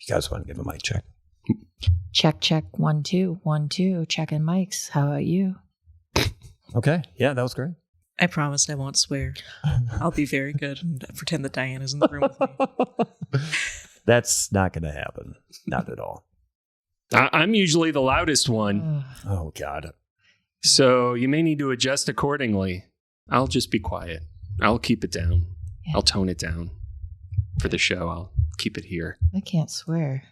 You guys want to give a mic check? Check. 1, 2, 1, 2. Checking mics. How about you? Okay. Yeah, that was great. I promise I won't swear. I'll be very good and pretend that Diana's in the room with me. That's not going to happen. Not at all. I'm usually the loudest one. Oh, God. So you may need to adjust accordingly. I'll just be quiet. I'll keep it down. Yeah. I'll tone it down for the show. I'll keep it here. I can't swear.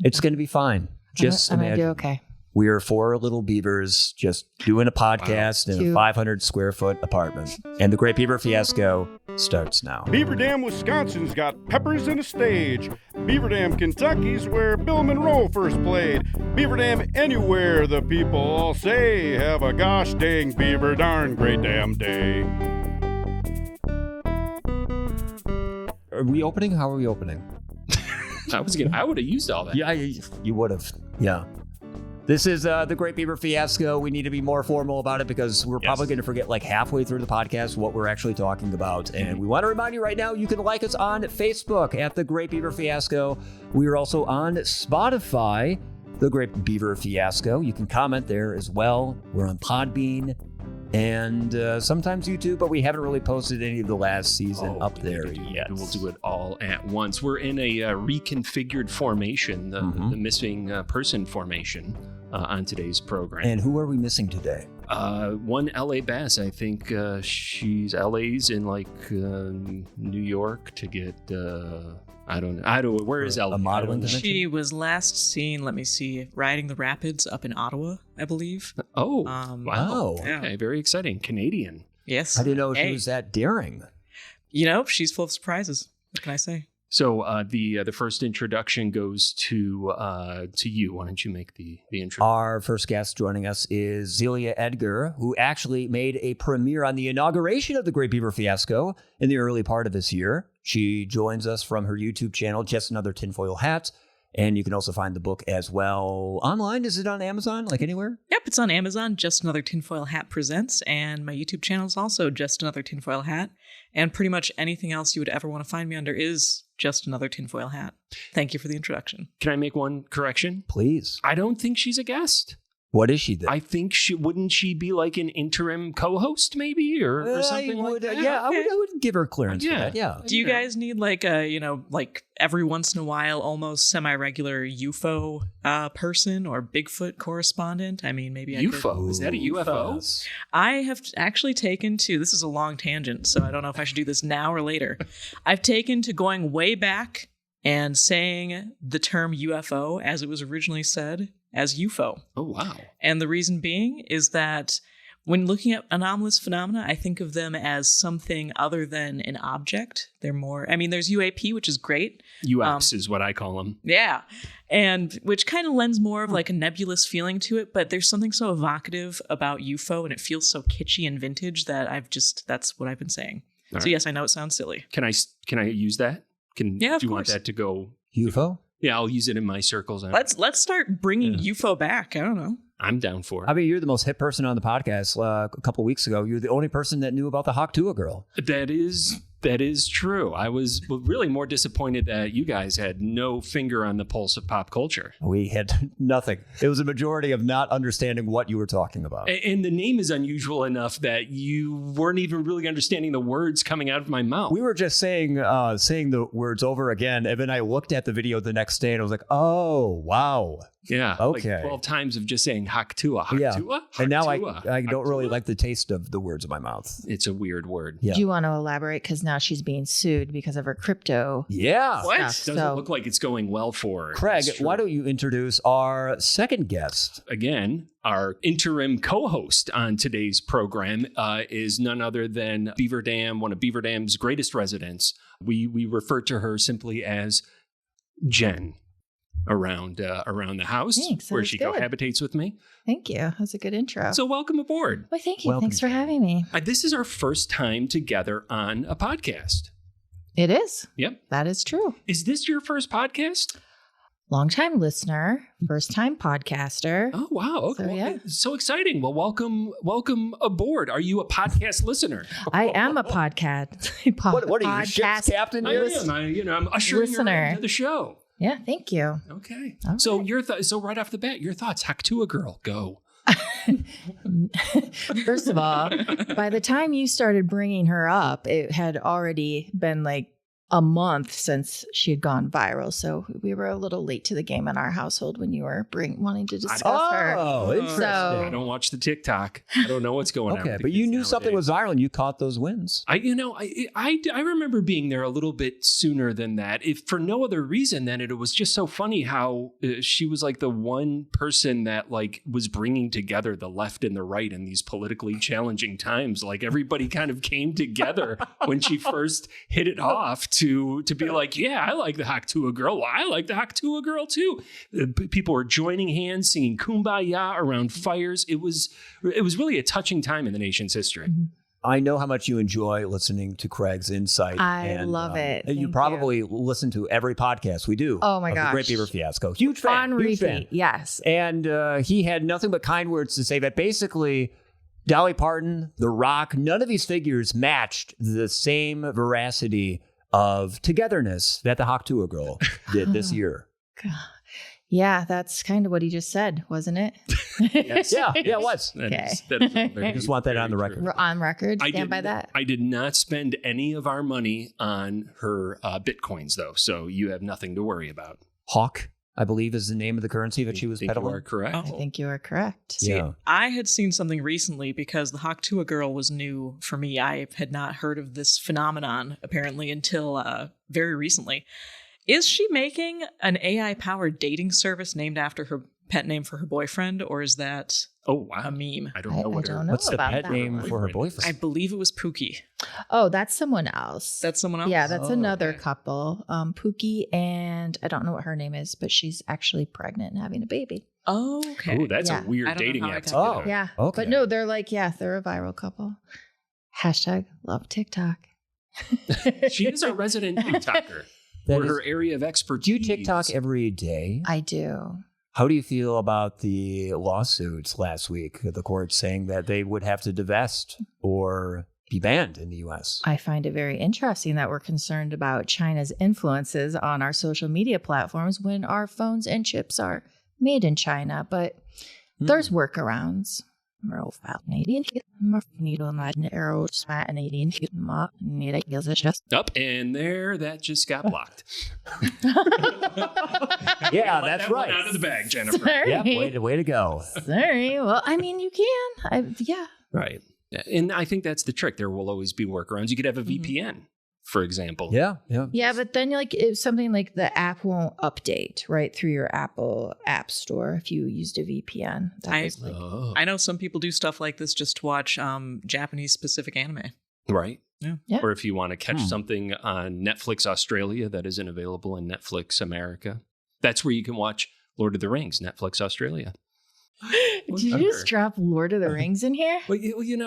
It's going to be fine. Just I'm going to imagine. do okay. We are 4 little beavers just doing a podcast in a 500 square foot apartment. And the Great Beaver Fiasco starts now. Beaver Dam, Wisconsin's got peppers and a stage. Beaver Dam, Kentucky's where Bill Monroe first played. Beaver Dam, anywhere the people all say, have a gosh dang beaver darn great damn day. Are we opening? How are we opening? I would have used all that. Yeah, you would have. Yeah. This is the Great Beaver Fiasco. We need to be more formal about it because we're probably going to forget like halfway through the podcast what we're actually talking about. And we want to remind you right now, you can like us on Facebook at the Great Beaver Fiasco. We are also on Spotify, the Great Beaver Fiasco. You can comment there as well. We're on Podbean and sometimes YouTube, but we haven't really posted any of the last season up there yet. We'll do it all at once. We're in a reconfigured formation, the missing person formation on today's program. And who are we missing today? One LA Bass. I think LA's in like New York to get I don't know. Where is LA? A modeling convention? She was last seen, let me see, riding the rapids up in Ottawa, I believe. Oh, wow. Yeah. Okay, very exciting. Canadian. Yes. I didn't know she was that daring. You know, she's full of surprises. What can I say? So the first introduction goes to you. Why don't you make the intro? Our first guest joining us is Zelia Edgar, who actually made a premiere on the inauguration of the Great Beaver Fiasco in the early part of this year. She joins us from her YouTube channel, Just Another Tinfoil Hat. And you can also find the book as well online. Is it on Amazon, like anywhere? Yep, it's on Amazon. Just Another Tinfoil Hat Presents. And my YouTube channel is also Just Another Tinfoil Hat. And pretty much anything else you would ever want to find me under is Just Another Tinfoil Hat. Thank you for the introduction. Can I make one correction? Please. I don't think she's a guest. What is she then? I think wouldn't she be like an interim co-host maybe or something like that? Yeah, I would give her clearance for that. Yeah. Do you guys need like a, like every once in a while, almost semi-regular UFO person or Bigfoot correspondent? I mean, maybe UFO? Is that a UFO? I have actually taken to, this is a long tangent, so I don't know if I should do this now or later. I've taken to going way back and saying the term UFO as it was originally said as UFO. Oh, wow. And the reason being is that when looking at anomalous phenomena, I think of them as something other than an object. They're more, I mean, there's UAP, which is great. UAPs is what I call them. Yeah. And which kind of lends more of like a nebulous feeling to it, but there's something so evocative about UFO and it feels so kitschy and vintage that that's what I've been saying. All so right. yes, I know it sounds silly. Can I use that? Yeah, of Do you course. want that to go? UFO? Yeah, I'll use it in my circles. Let's start bringing UFO back. I don't know. I'm down for it. I mean, you're the most hip person on the podcast. A couple of weeks ago, you're the only person that knew about the Hawktua girl. That is true. I was really more disappointed that you guys had no finger on the pulse of pop culture. We had nothing. It was a majority of not understanding what you were talking about. And the name is unusual enough that you weren't even really understanding the words coming out of my mouth. We were just saying the words over again, and then I looked at the video the next day and I was like, oh, wow. Yeah. Okay. Like 12 times of just saying Hawktua. Yeah. And now I don't really Hawktua? like the taste of the words in my mouth. It's a weird word. Yeah. Do you want to elaborate? Because now she's being sued because of her crypto. Yeah. What? Doesn't look like it's going well for her. Craig, That's true. why don't you introduce our second guest? Again, our interim co-host on today's program is none other than Beaver Dam, one of Beaver Dam's greatest residents. We refer to her simply as Jen around the house. Thanks, that where was she good. cohabitates with me. Thank you. That's a good intro. So welcome aboard. Well, thank you. Welcome. Thanks for having me. This is our first time together on a podcast. It is. Yep. That is true. Is this your first podcast? Longtime listener, first time podcaster. Oh, wow. Okay. So, yeah. So exciting. Well, welcome aboard. Are you a podcast listener? I am a What are you, ship's captain I here? am. I'm ushering Listener. you into the show. Yeah, thank you. Okay. All So right. so right off the bat, your thoughts, Haktua girl, go. First of all, by the time you started bringing her up, it had already been like a month since she had gone viral. So we were a little late to the game in our household when you were wanting to discuss her. Oh, interesting. So- I don't watch the TikTok. I don't know what's going on. Okay, with the but you kids knew something nowadays. was viral and you caught those wins. I remember being there a little bit sooner than that, if for no other reason than it was just so funny how she was like the one person that like was bringing together the left and the right in these politically challenging times. Like everybody kind of came together when she first hit it off to be like, yeah, I like the Haktua girl. Well, I like the Haktua girl too. People were joining hands, singing Kumbaya around fires. It was really a touching time in the nation's history. I know how much you enjoy listening to Craig's insight. I love it. You Thank probably listen to every podcast we do. Oh my of the gosh. Great Beaver Fiasco. Huge fan. On huge repeat. fan. Yes. And he had nothing but kind words to say that basically Dolly Parton, The Rock, none of these figures matched the same veracity of togetherness that the Haktua girl did this year. Yeah, that's kind of what he just said, wasn't it? Yes. Yeah, it was. That Okay. I just want that on the record. We're on record. Stand by that. I did not spend any of our money on her Bitcoins, though, so you have nothing to worry about. Hawk, I believe, is the name of the currency that she was I think you peddling. are correct. I think you are correct. See, Yeah. I had seen something recently because the Haktua girl was new for me. I had not heard of this phenomenon apparently until very recently. Is she making an AI-powered dating service named after her pet name for her boyfriend, or is that Oh, wow. a meme? I don't know what don't her... know What's the about pet that name one. for her I boyfriend? believe it was Pookie. Oh, that's someone else. That's someone else? Yeah, that's Oh, another okay. couple. Pookie and I don't know what her name is, but she's actually pregnant and having a baby. Oh, okay. Ooh, that's Yeah. a weird I don't know dating how I app. got Oh. that. Yeah. Okay. But no, they're like, they're a viral couple. Hashtag love TikTok. She is a resident TikToker. That For is- her area of expertise. do you TikTok every day? I do. How do you feel about the lawsuits last week? The court saying that they would have to divest or be banned in the U.S. I find it very interesting that we're concerned about China's influences on our social media platforms when our phones and chips are made in China. But there's workarounds. Up and there, that just got blocked. Yeah, Let that's that one right. out of the bag, Jennifer. Sorry. Yep, way to go. Sorry. Well, I mean, you can. Yeah. Right. And I think that's the trick. There will always be workarounds. You could have a VPN, for example. Yeah. Yeah, but then if something like the app won't update right through your Apple App Store if you used a VPN. Oh. I know some people do stuff like this just to watch Japanese specific anime. Right. Yeah. Or if you want to catch something on Netflix Australia that isn't available in Netflix America, that's where you can watch Lord of the Rings, Netflix Australia. Did you just drop Lord of the Rings in here? Well,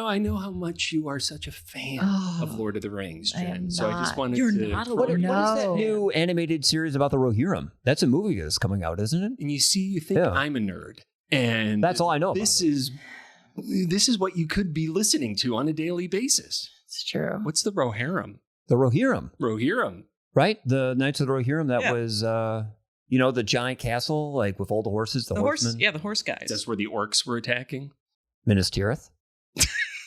I know how much you are such a fan of Lord of the Rings, I Jen. am So I just not. wanted You're to. not a What Lord is that No. new animated series about the Rohirrim? That's a movie that's coming out, isn't it? And you see, you think Yeah. I'm a nerd, and That's all I know about This it. is what you could be listening to on a daily basis. It's true. What's the Rohirrim? The Rohirrim, Rohirrim. right? The Knights of the Rohirrim. That Yeah. was, the giant castle, like with all the horses, the horsemen. Yeah, the horse guys. That's where the orcs were attacking. Minas Tirith.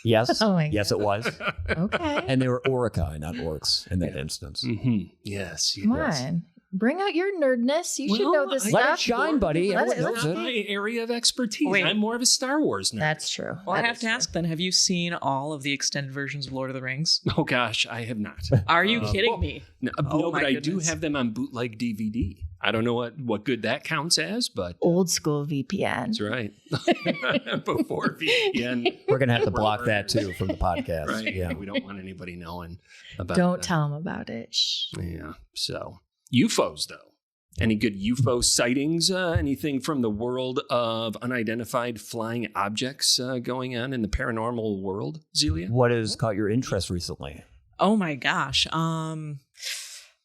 Yes. Oh my Yes, it was. Okay. And they were Orikai, not orcs in that instance. Mm-hmm. Yes. Come yes. on. Bring out your nerdness. You should Well, know this Let it stuff. shine, buddy. Let Everyone it- knows Not it. my area of expertise. Wait. I'm more of a Star Wars nerd. That's true. Well, I That have is to true. ask then, have you seen all of the extended versions of Lord of the Rings? Oh gosh, I have not. Are you kidding well, me? No, Oh, no, but my I do goodness. have them on bootleg DVD. I don't know what good that counts as, but Old school VPN. that's right. Before VPN. We're going to have to block that too from the podcast. Right. Yeah. We don't want anybody knowing about Don't that. tell them about it. Shh. Yeah. So UFOs though. Any good UFO sightings? Anything from the world of unidentified flying objects going on in the paranormal world, Zelia? What has caught your interest recently? Oh my gosh.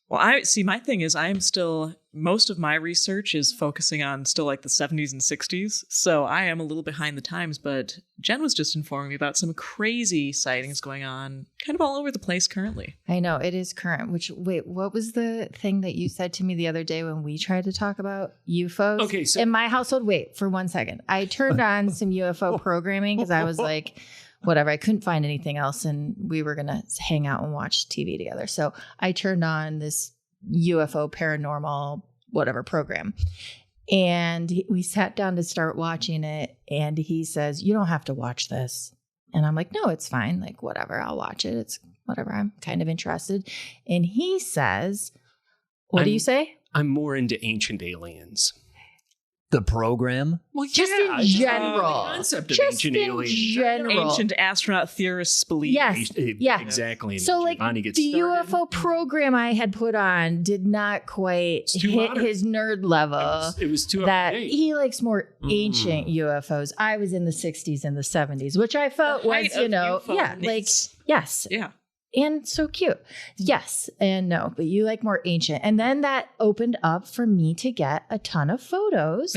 Well, I see. My thing is, I am still most of my research is focusing on still like the 70s and 60s. So I am a little behind the times, but Jen was just informing me about some crazy sightings going on kind of all over the place currently. I know it is current, wait, what was the thing that you said to me the other day when we tried to talk about UFOs? Okay. So in my household, wait for 1 second. I turned on some UFO programming because I was like, whatever, I couldn't find anything else. And we were going to hang out and watch TV together. So I turned on this UFO paranormal whatever program, and we sat down to start watching it, and he says, you don't have to watch this. And I'm like, no, it's fine, like whatever, I'll watch it, it's whatever, I'm kind of interested. And he says, what do you say? I'm more into ancient aliens. The program? Well, Just in general. The concept of Just ancient in aliens. general. Ancient astronaut theorists believe. Yes. Yeah. Exactly. So like the UFO program I had put on did not quite hit his nerd level. It was too that up-to-date. he likes more ancient UFOs. I was in the 60s and the 70s, which I felt The height was, you of know, UFO yeah, like, myths. yes. Yeah. And so cute. Yes and no, but you like more ancient. And then that opened up for me to get a ton of photos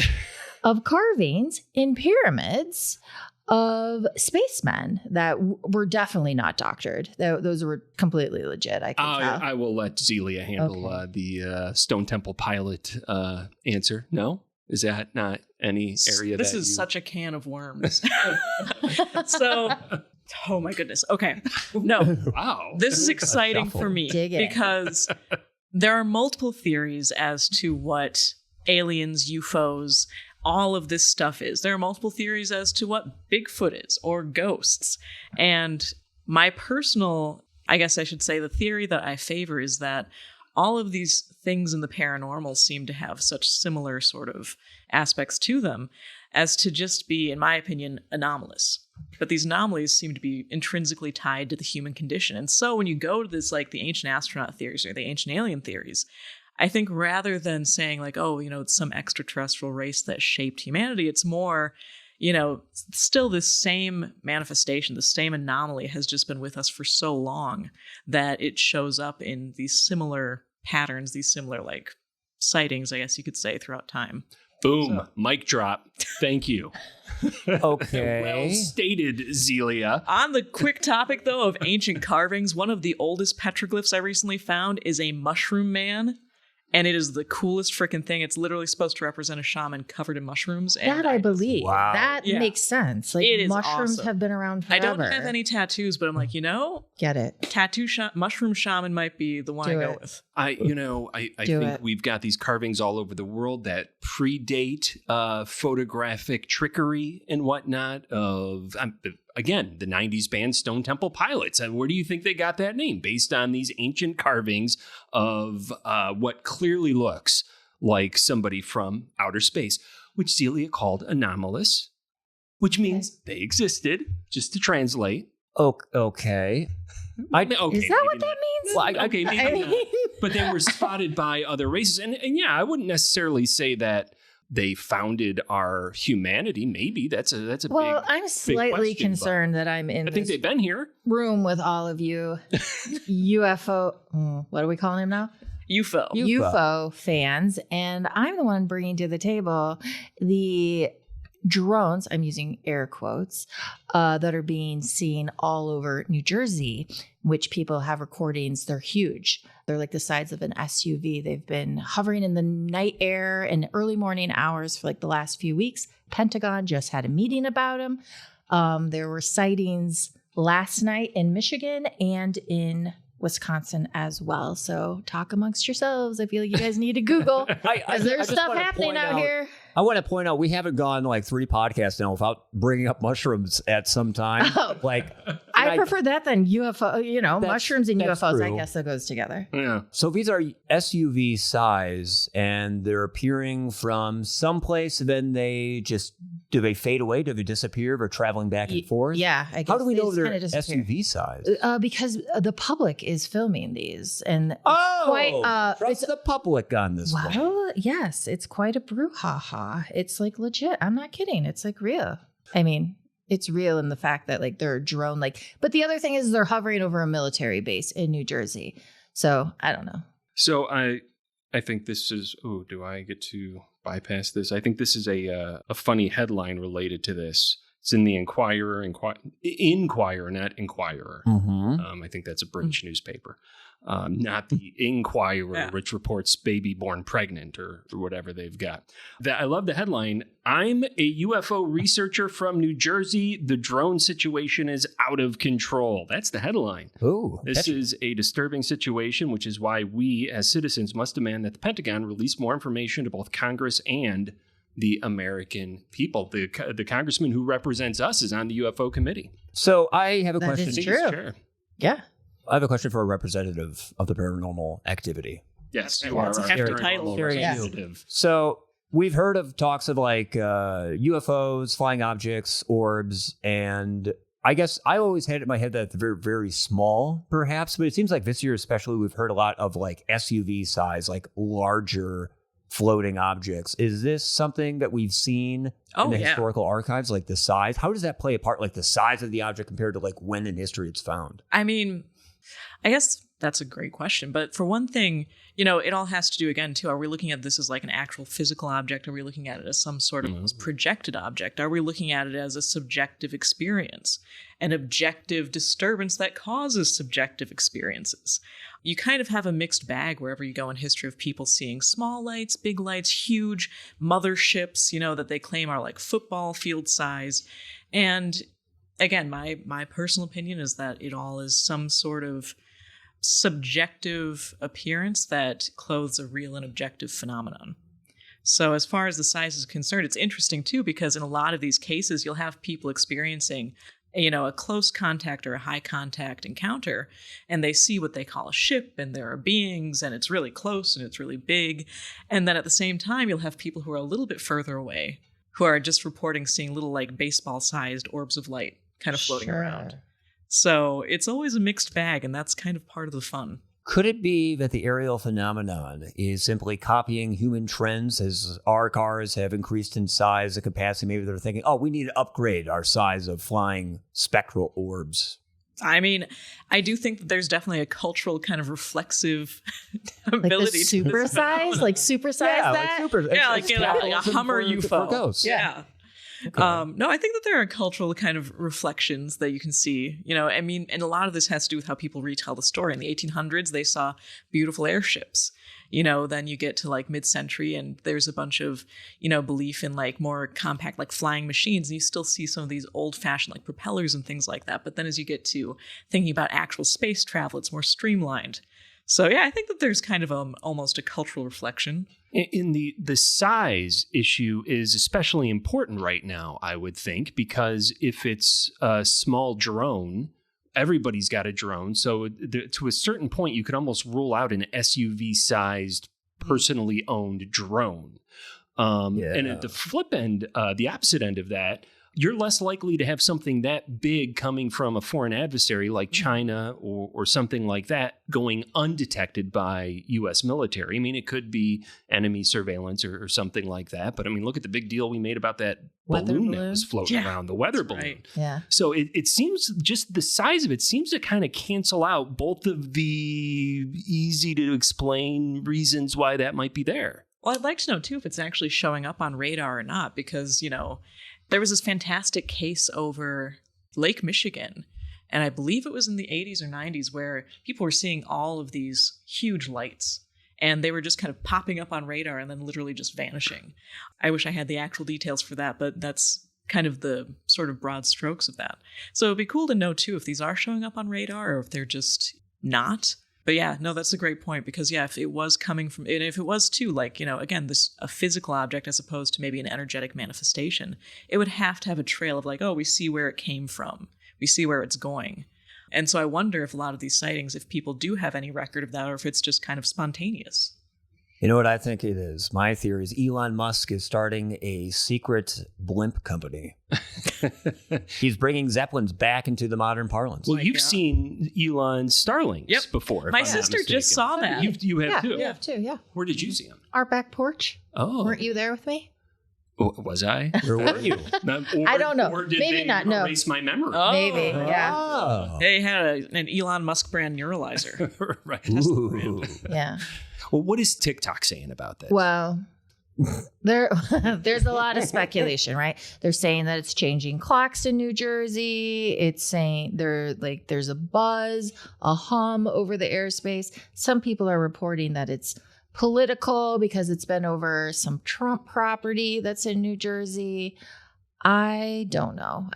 of carvings in pyramids of spacemen that were definitely not doctored. Those were completely legit. I can tell. I will let Zelia handle the Stone Temple pilot answer. No? Is that not any area This that is you... such a can of worms. So, oh my goodness. Okay. No. Wow. This is exciting for me Dig it. because there are multiple theories as to what aliens, UFOs, all of this stuff is. There are multiple theories as to what Bigfoot is or ghosts. And my personal, I guess I should say, the theory that I favor is that all of these things in the paranormal seem to have such similar sort of aspects to them as to just be, in my opinion, anomalous. But these anomalies seem to be intrinsically tied to the human condition. And so when you go to this, like the ancient astronaut theories or the ancient alien theories, I think rather than saying like, oh, you know, it's some extraterrestrial race that shaped humanity, it's more, you know, still this same manifestation, the same anomaly has just been with us for so long that it shows up in these similar patterns, these similar like sightings, I guess you could say, throughout time. Boom. Mic drop. Thank you. Okay. Well stated, Zelia. On the quick topic, though, of ancient carvings, one of the oldest petroglyphs I recently found is a mushroom man. And it is the coolest freaking thing. It's literally supposed to represent a shaman covered in mushrooms. And That I believe. Wow. That Yeah. makes sense. Like It is mushrooms awesome. have been around I forever. don't have any tattoos, but I'm like, you know, Get it. mushroom shaman might be the one Do I go it. with. I Do think it. we've got these carvings all over the world that predate photographic trickery and whatnot of, again, the 90s band Stone Temple Pilots. And where do you think they got that name? Based on these ancient carvings of what clearly looks like somebody from outer space, which Celia called anomalous, which means they existed, just to translate. Okay. Okay, Is that what that means? Well, okay, maybe I not. mean- But they were spotted by other races. And yeah, I wouldn't necessarily say that they founded our humanity. Maybe that's a Well, big, I'm slightly question, but concerned that I'm in I think this they've been here. room with all of you UFO, what are we calling him now? UFO. UFO fans, and I'm the one bringing to the table the drones, I'm using air quotes, that are being seen all over New Jersey, which people have recordings. They're huge. They're like the size of an SUV. They've been hovering in the night air and early morning hours for like the last few weeks. Pentagon just had a meeting about them. There were sightings last night in Michigan and in Wisconsin as well. So talk amongst yourselves. I feel like you guys need to Google. Because there's just stuff wanna happening point out here. I want to point out we haven't gone like 3 podcasts now without bringing up mushrooms at some time. Oh. Like I prefer that than UFO, That's- mushrooms and that's UFOs. I true. guess that goes together. Yeah. So these are SUV size and they're appearing from someplace, then do they fade away? Do they disappear? Or traveling back and forth? Yeah. I guess How do we they know just they're kinda disappear. SUV size? Because the public is filming these. And Trust the public on this one. well, yes, it's quite a brouhaha. It's like legit. I'm not kidding. It's like real. I mean, it's real in the fact that like they're a drone, but the other thing is they're hovering over a military base in New Jersey. So I don't know. So I think this is, do I get to bypass this? I think this is a funny headline related to this. It's in the Inquirer, not Inquirer. Mm-hmm. I think that's a British newspaper, not the Inquirer, which reports baby born pregnant or whatever they've got. I love the headline. I'm a UFO researcher from New Jersey. The drone situation is out of control. That's the headline. Ooh, this is a disturbing situation, which is why we as citizens must demand that the Pentagon release more information to both Congress and the American people. The congressman who represents us is on the UFO committee. So I have a question. That is true. Sure. Yeah. I have a question for a representative of the paranormal activity. Yes, you That's are a hefty our title. representative. So we've heard of talks of like UFOs, flying objects, orbs, and I guess I always had it in my head that they're very, very small, perhaps. But it seems like this year especially, we've heard a lot of like SUV size, like larger floating objects. Is this something that we've seen in the historical archives, like the size? How does that play a part, like the size of the object compared to like when in history it's found? I mean, I guess that's a great question. But for one thing, it all has to do, again, too, are we looking at this as like an actual physical object? Are we looking at it as some sort of projected object? Are we looking at it as a subjective experience, an objective disturbance that causes subjective experiences? You kind of have a mixed bag wherever you go in history of people seeing small lights, big lights, huge motherships, that they claim are like football field size. And again, my personal opinion is that it all is some sort of subjective appearance that clothes a real and objective phenomenon. So as far as the size is concerned, it's interesting too, because in a lot of these cases, you'll have people experiencing a close contact or a high contact encounter, and they see what they call a ship, and there are beings, and it's really close and it's really big. And then at the same time, you'll have people who are a little bit further away who are just reporting seeing little like baseball-sized orbs of light kind of floating around. So it's always a mixed bag, and that's kind of part of the fun. Could it be that the aerial phenomenon is simply copying human trends as our cars have increased in size and capacity? Maybe they're thinking, we need to upgrade our size of flying spectral orbs. I mean, I do think that there's definitely a cultural kind of reflective ability to supersize, like supersize that. Like a Hummer UFO. Yeah. Okay. No, I think that there are cultural kind of reflections that you can see, I mean, and a lot of this has to do with how people retell the story. In the 1800s, they saw beautiful airships, then you get to like mid-century and there's a bunch of, belief in like more compact, like flying machines. And you still see some of these old fashioned like propellers and things like that. But then as you get to thinking about actual space travel, it's more streamlined. So yeah, I think that there's kind of almost a cultural reflection. In the size issue is especially important right now, I would think, because if it's a small drone, everybody's got a drone. So to a certain point, you could almost rule out an SUV-sized, personally owned drone. And at the flip end, the opposite end of that, you're less likely to have something that big coming from a foreign adversary like China or something like that going undetected by U.S. military. I mean, it could be enemy surveillance or something like that. But I mean, look at the big deal we made about that balloon that was floating around, the weather balloon. Right. Yeah. So it seems just the size of it seems to kind of cancel out both of the easy to explain reasons why that might be there. Well, I'd like to know, too, if it's actually showing up on radar or not, because, there was this fantastic case over Lake Michigan, and I believe it was in the 80s or 90s, where people were seeing all of these huge lights, and they were just kind of popping up on radar and then literally just vanishing. I wish I had the actual details for that, but that's kind of the sort of broad strokes of that. So it'd be cool to know, too, if these are showing up on radar or if they're just not. But yeah, no, that's a great point, because if it was coming from, and if it was too, like, again, a physical object as opposed to maybe an energetic manifestation, it would have to have a trail of like, we see where it came from. We see where it's going. And so I wonder if a lot of these sightings, if people do have any record of that, or if it's just kind of spontaneous. You know what I think it is? My theory is Elon Musk is starting a secret blimp company. He's bringing Zeppelins back into the modern parlance. Well, you've seen Elon's Starlinks before. My sister just saw that. You have too? You have too, yeah. Where did you see them? Our back porch. Oh. Weren't you there with me? Was I? Where were you? I don't know. Or did Maybe they not. No. erase my memory? Maybe. Yeah. Oh. They had an Elon Musk brand neuralizer. Right. Ooh. Yeah. Well, what is TikTok saying about this? Well, there's a lot of speculation, right? They're saying that it's changing clocks in New Jersey. It's saying there's a buzz, a hum over the airspace. Some people are reporting that it's political because it's been over some Trump property that's in New Jersey. I don't know.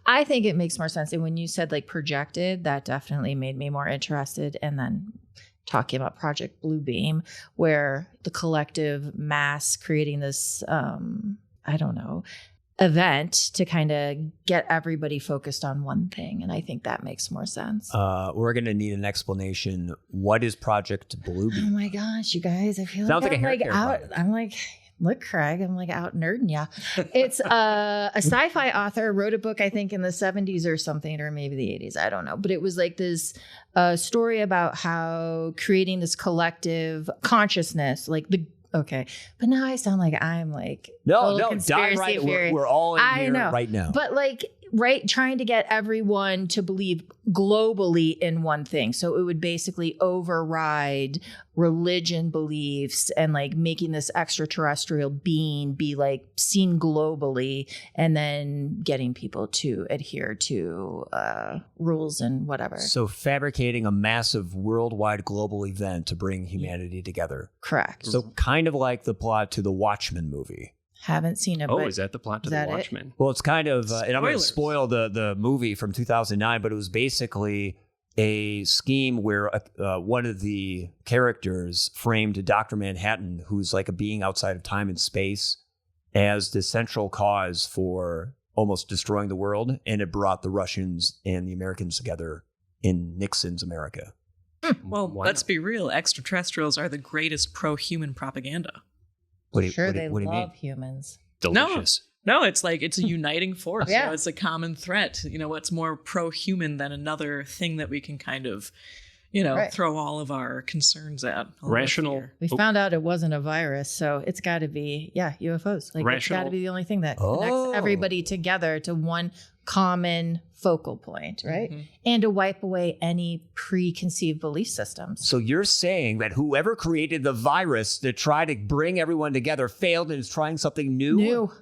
I think it makes more sense. And when you said like projected, that definitely made me more interested. And then talking about Project Bluebeam, where the collective mass creating this, event to kind of get everybody focused on one thing. And I think that makes more sense. We're going to need an explanation. What is Project Bluebeam? Oh my gosh, you guys, I feel Sounds like like a I'm hair like care out. product. I'm like, look, Craig, I'm like out nerding ya. It's a sci-fi author wrote a book, I think in the 70s or something, or maybe the 80s. I don't know. But it was like this story about how creating this collective consciousness, okay. But now I sound like I'm like No, conspiracy dive right. theory. We're all in I here know. right now. But trying to get everyone to believe globally in one thing. So it would basically override religion beliefs and like making this extraterrestrial being be like seen globally, and then getting people to adhere to rules and whatever. So fabricating a massive worldwide global event to bring humanity together. Correct. So kind of like the plot to the Watchmen movie. Haven't seen it. Oh, but is that the plot to is The that it? Watchmen? Well, it's kind of, and I'm going to Spoilers. spoil the movie from 2009, but it was basically a scheme where one of the characters framed Dr. Manhattan, who's like a being outside of time and space, as the central cause for almost destroying the world. And it brought the Russians and the Americans together in Nixon's America. Well, Wow. let's be real. Extraterrestrials are the greatest pro-human propaganda. What do you, Sure, what do, they what do you love mean? humans. Delicious. No, it's like it's a uniting force. Yeah. It's a common threat. What's more pro-human than another thing that we can kind of, Right. throw all of our concerns at? all of Rational. fear. We found out it wasn't a virus, so it's got to be, UFOs. Like it's Rational- got to be the only thing that Oh. connects everybody together to one common focal point, right? Mhm. And to wipe away any preconceived belief systems. So you're saying that whoever created the virus to try to bring everyone together failed and is trying something new? New.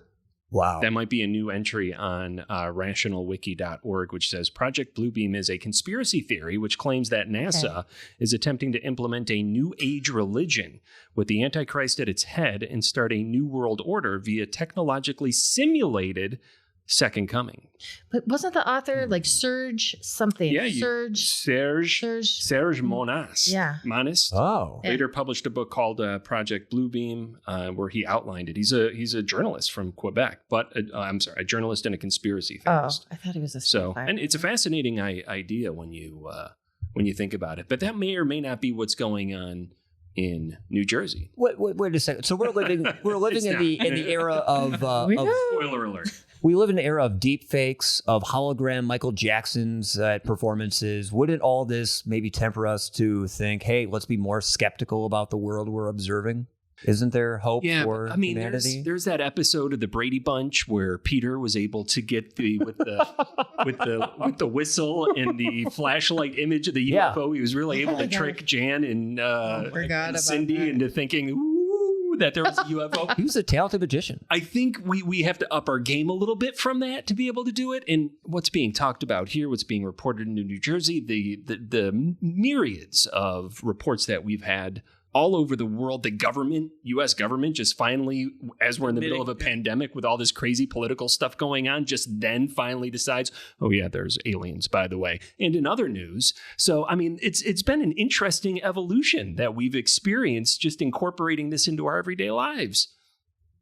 Wow. That might be a new entry on rationalwiki.org, which says Project Bluebeam is a conspiracy theory which claims that NASA is attempting to implement a new age religion with the Antichrist at its head and start a new world order via technologically simulated second coming. But wasn't the author like Serge something? Yeah, Serge. Serge Monas. Yeah. Monas. Oh. Yeah. Later published a book called Project Bluebeam, where he outlined it. He's a journalist from Quebec, but a journalist and a conspiracy Oh, theorist. I thought he was a So, sci-fi. and it's a fascinating idea when you think about it. But that may or may not be what's going on in New Jersey. Wait a second. So we're living It's in the era of We of know. Spoiler alert. we live in an era of deep fakes, of hologram Michael Jackson's performances. Wouldn't all this maybe temper us to think, hey, let's be more skeptical about the world we're observing? Isn't there hope Yeah, for I mean, humanity? there's that episode of the Brady Bunch where Peter was able to get with the whistle and the flashlight image of the Yeah. UFO. He was really able my to God. trick Jan and, forgot and about Cindy that. into thinking, ooh, that there was a UFO. He was a talented magician. I think we have to up our game a little bit from that to be able to do it. And what's being talked about here, what's being reported in New Jersey, the myriads of reports that we've had all over the world, the government, U.S. government, just finally, as we're in the middle of a pandemic with all this crazy political stuff going on, just then finally decides, oh yeah, there's aliens, by the way. And in other news, so I mean, it's been an interesting evolution that we've experienced, just incorporating this into our everyday lives.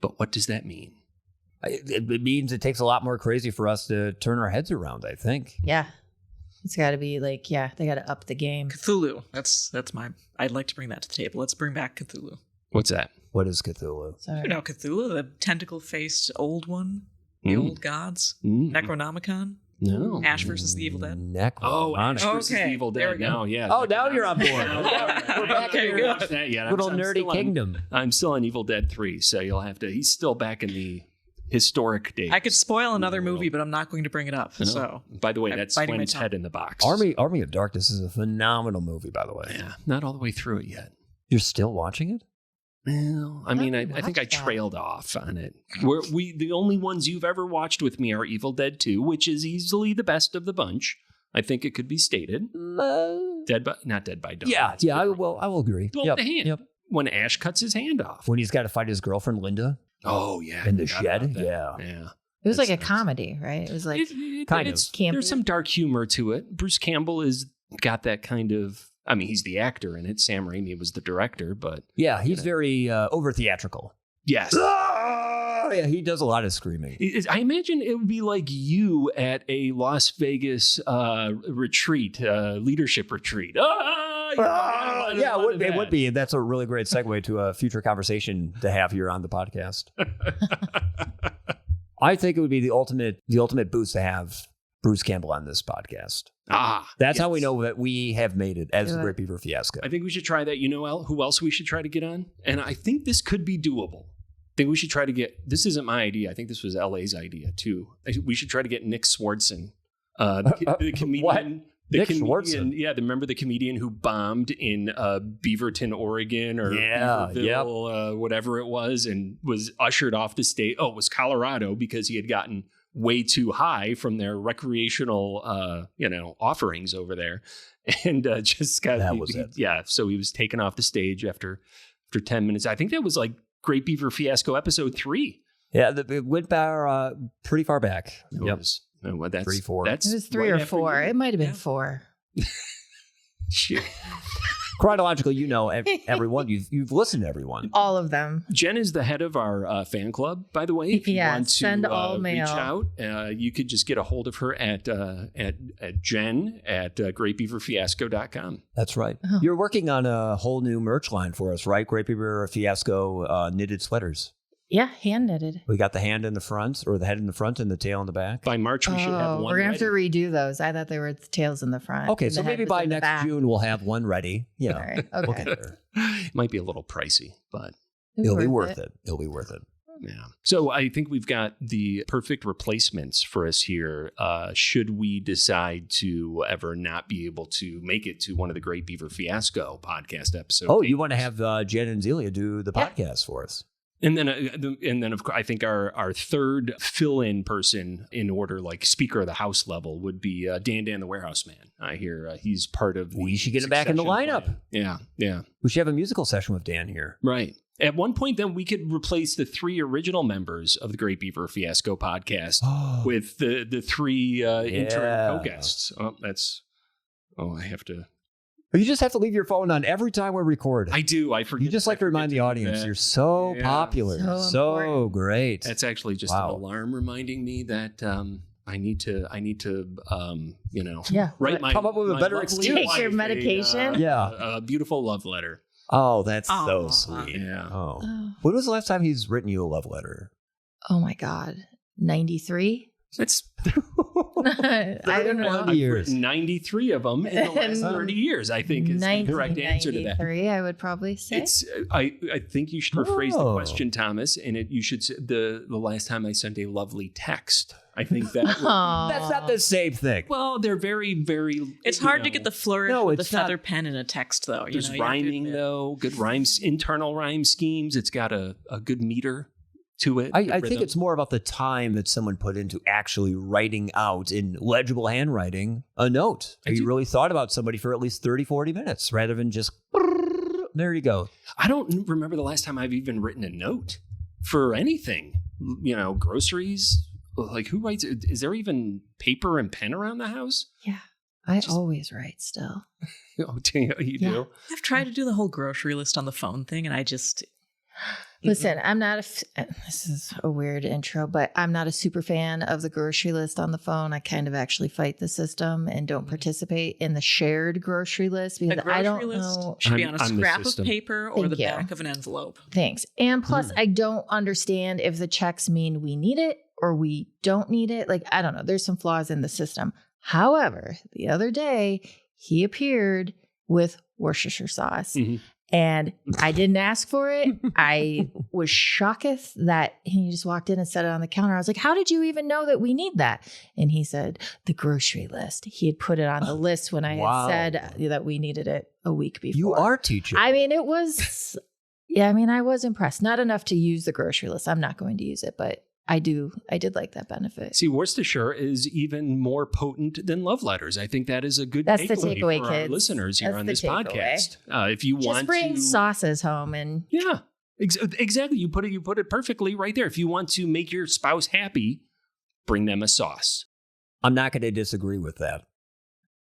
But what does that mean? It means it takes a lot more crazy for us to turn our heads around, I think. Yeah. It's got to be like, they got to up the game. Cthulhu. That's my. I'd like to bring that to the table. Let's bring back Cthulhu. What's that? What is Cthulhu? Sorry. You know Cthulhu, the tentacle-faced old one, the old gods, Necronomicon. No. Ash versus the Evil Dead. Ash versus the Evil There we Dead. go. Now, yeah. Oh, now you're on board. We're back in your little nerdy kingdom. I'm still on Evil Dead 3, so you'll have to. He's still back in the historic days. I could spoil another movie, but I'm not going to bring it up. So, by the way, that's biting my Swen's tongue. head in the box. Army of Darkness is a phenomenal movie, by the way. Yeah, not all the way through it yet. You're still watching it? Well, I mean, I think I trailed off on it. The only ones you've ever watched with me are Evil Dead 2, which is easily the best of the bunch. I think it could be stated. Not Dead by Dawn. Yeah, I will agree. Well, the hand. Yep. When Ash cuts his hand off. When he's got to fight his girlfriend Linda. Oh, yeah. In the shed. Yeah. It was like a comedy, right? It was like kind of. Campy. There's some dark humor to it. Bruce Campbell has got that kind of. I mean, he's the actor in it. Sam Raimi was the director, but yeah, he's very over theatrical. Yes. Yeah, he does a lot of screaming. I imagine it would be like you at a Las Vegas retreat, leadership retreat. Yeah, it would be. That's a really great segue to a future conversation to have here on the podcast. I think it would be the ultimate boost to have Bruce Campbell on this podcast. That's how we know that we have made it as the Great Beaver Fiasco. I think we should try that. You know who else we should try to get on? And I think this could be doable. I think we should try to get, this isn't my idea. I think this was LA's idea too. We should try to get Nick Swardson, the comedian. What? Nick Swardson? Yeah, remember the comedian who bombed in Beaverton, Oregon, or Beaverville, whatever it was, and was ushered off the stage. Oh, it was Colorado because he had gotten way too high from their recreational, offerings over there, and just got so he was taken off the stage after 10 minutes. I think that was like Great Beaver Fiasco episode 3. Yeah, it went back pretty far back. It was. Well, that's 3, 4. It was 3 or 4. It might have been 4. Shit. Chronologically, everyone. You've listened to everyone. All of them. Jen is the head of our fan club, by the way. If you want to send all mail. reach out, you could just get a hold of her at Jen at greatbeaverfiasco.com. That's right. Oh. You're working on a whole new merch line for us, right? Great Beaver Fiasco knitted sweaters. Yeah, hand knitted. We got the hand in the front, or the head in the front and the tail in the back. By March, we should have one. We're going to have to redo those. I thought they were the tails in the front. Okay, so maybe by next June we'll have one ready. Yeah. All right. Okay. We'll get there. It might be a little pricey, but it'll be worth it. It'll be worth it. Yeah. So I think we've got the perfect replacements for us here. Should we decide to ever not be able to make it to one of the Great Beaver Fiasco podcast episodes? Oh, you want to have Jen and Zelia do the podcast for us? And then of course, I think our third fill-in person in order, like Speaker of the House level, would be Dan the Warehouse Man. I hear he's part of. We should get him back in the lineup. Plan. Yeah. We should have a musical session with Dan here. Right. At one point, then we could replace the 3 original members of the Great Beaver Fiasco podcast with the 3 interim co-guests. I have to. You just have to leave your phone on every time we record. I do. I forget. You just like to remind the audience you're so popular, so great. That's actually just an alarm reminding me that I need to write come up with a better excuse. Take your medication. A beautiful love letter. Oh, that's so sweet. Yeah. Oh. When was the last time he's written you a love letter? Oh my God, 93. That's I don't know. Years. 93 of them in the last 30 years, I think is the correct answer to that. 93, I would probably say. I think you should rephrase the question, Thomas, and you should say the last time I sent a lovely text. I think that that's not the same thing. Well, they're very, very. It's hard to get the flourish of the feather pen in a text, though. There's rhyming, though, good rhymes, internal rhyme schemes. It's got a good meter to it. I think it's more about the time that someone put into actually writing out in legible handwriting a note. You really thought about somebody for at least 30, 40 minutes rather than just, there you go. I don't remember the last time I've even written a note for anything. Groceries. Like, who writes it? Is there even paper and pen around the house? Yeah. I always write still. Oh, you do? I've tried to do the whole grocery list on the phone thing, and I just... Listen, I'm not this is a weird intro, but I'm not a super fan of the grocery list on the phone. I kind of actually fight the system and don't participate in the shared grocery list because I don't know. Should be on a scrap of paper or the back of an envelope. Thanks. And plus, I don't understand if the checks mean we need it or we don't need it. Like, I don't know. There's some flaws in the system. However, the other day he appeared with Worcestershire sauce. And I didn't ask for it. I was shocked that he just walked in and set it on the counter. I was like, how did you even know that we need that? And he said, the grocery list. He had put it on the list when I had said that we needed it a week before. You are teaching. I mean, it was, I was impressed. Not enough to use the grocery list. I'm not going to use it, but I did like that benefit. See, Worcestershire is even more potent than love letters. I think that is a good That's takeaway, the takeaway for kids. our listeners here on this podcast. If you just want bring to sauces home and exactly. You put it perfectly right there. If you want to make your spouse happy, bring them a sauce. I'm not going to disagree with that.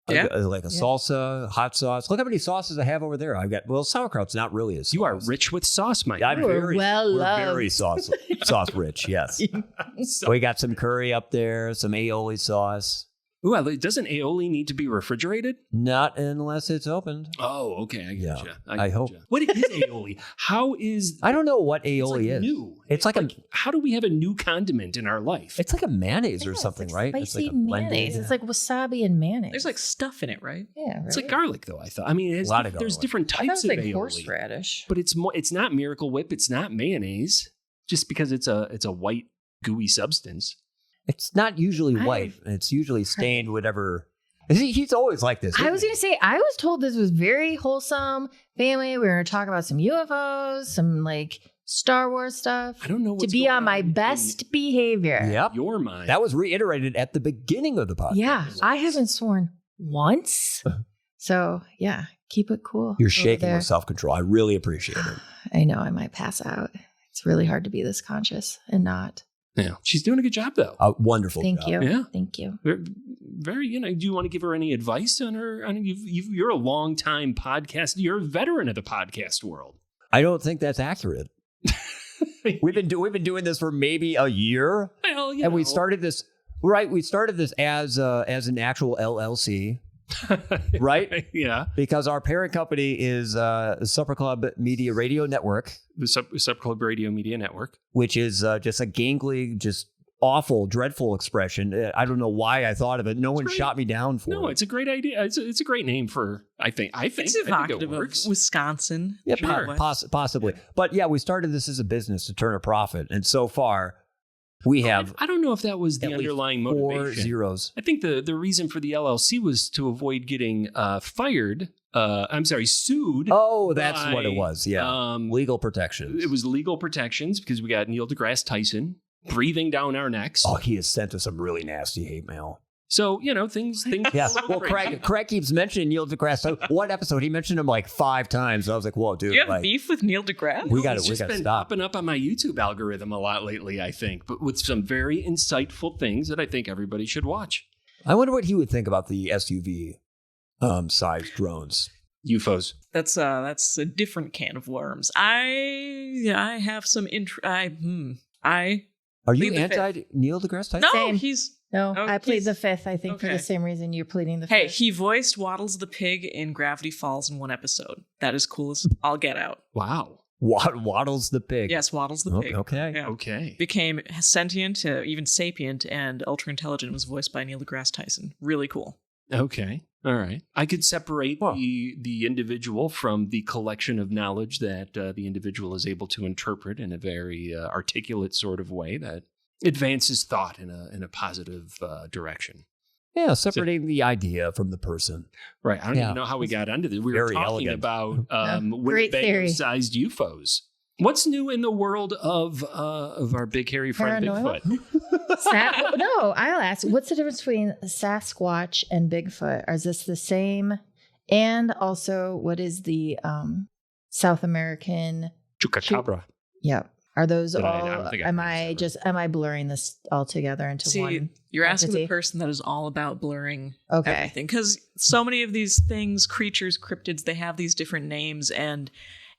Yeah. Like a salsa, hot sauce. Look how many sauces I have over there. I've got, sauerkraut's not really a sauce. You are rich with sauce, Mike. I'm We're very sauce rich, yes. We got some curry up there, some aioli sauce. Ooh, doesn't aioli need to be refrigerated? Not unless it's opened. Oh, okay. I get you. I hope. What is aioli? How is... I don't know what aioli is. New. It's like how do we have a new condiment in our life? It's like a mayonnaise or something, it's right? Spicy It's like a mayonnaise. It's like wasabi and mayonnaise. There's like stuff in it, right? Yeah, right. It's like garlic, though, I thought. I mean, a lot of there's garlic. different I thought it types was of like aioli. horseradish. But it's not Miracle Whip. It's not mayonnaise. Just because it's a white, gooey substance. It's not usually white. It's usually stained whatever. He's always like this. I was going to say, I was told this was very wholesome family. We were going to talk about some UFOs, some like Star Wars stuff. I don't know what's to be going on my best behavior. Yep. Your mind. That was reiterated at the beginning of the podcast. Yeah, I haven't sworn once. So yeah, keep it cool. You're over shaking there. with self-control. I really appreciate it. I know I might pass out. It's really hard to be this conscious and not. Yeah, she's doing a good job, though. Wonderful Thank job. you. Yeah. Thank you. Very, do you want to give her any advice on her? I mean, you're a long-time podcast. You're a veteran of the podcast world. I don't think that's accurate. We've been doing this for maybe a year, Well, and we started this We started this as an actual LLC. Right? Yeah. Because our parent company is Supper Club Media Radio Network. The Supper Club Radio Media Network. Which is just a gangly, just awful, dreadful expression. I don't know why I thought of it. No one shot me down for it. No, it's a great idea. It's a great name for, I think it's evocative it works. of Wisconsin. Yeah, Sure. possibly. But yeah, we started this as a business to turn a profit. And so far, we have... I don't know if that was the underlying motivation. 4 zeros. I think the reason for the LLC was to avoid getting sued. Oh, that's what it was. Yeah. Legal protections. It was legal protections because we got Neil deGrasse Tyson breathing down our necks. Oh, he has sent us some really nasty hate mail. So, things. Yeah. Well, Craig keeps mentioning Neil deGrasse. One episode, he mentioned him like 5 times. I was like, whoa, dude. Do you have beef with Neil deGrasse? We got to been stop. Popping up on my YouTube algorithm a lot lately, I think, but with some very insightful things that I think everybody should watch. I wonder what he would think about the SUV sized drones. UFOs. That's a different can of worms. I have some Are you anti Neil deGrasse Tyson? No, Same. he's... No, Oh, I plead he's- the fifth, I think, for Okay. the same reason you're pleading the Hey, fifth. he voiced Waddles the pig in Gravity Falls in one episode. That is cool as all get out. Wow. Waddles the pig. Yes, Waddles the pig. Okay. Yeah. Okay. Became sentient, even sapient, and ultra intelligent. Was voiced by Neil deGrasse Tyson. Really cool. Okay. All right. I could separate the individual from the collection of knowledge that the individual is able to interpret in a very articulate sort of way that advances thought in a positive direction. Yeah, separating the idea from the person. Right. I don't even know how we got onto this. We were Very talking elegant. about Great theory. Winnebago-sized UFOs. What's new in the world of our big hairy friend Paranoia? Bigfoot? No, I'll ask. What's the difference between Sasquatch and Bigfoot? Is this the same? And also, what is the South American? Chupacabra. Yep. Are those But all? I don't think I am pronounced I am I blurring this all together into See, one? you're asking entity? the person that is all about blurring Okay. everything. Because so many of these things, creatures, cryptids, they have these different names. And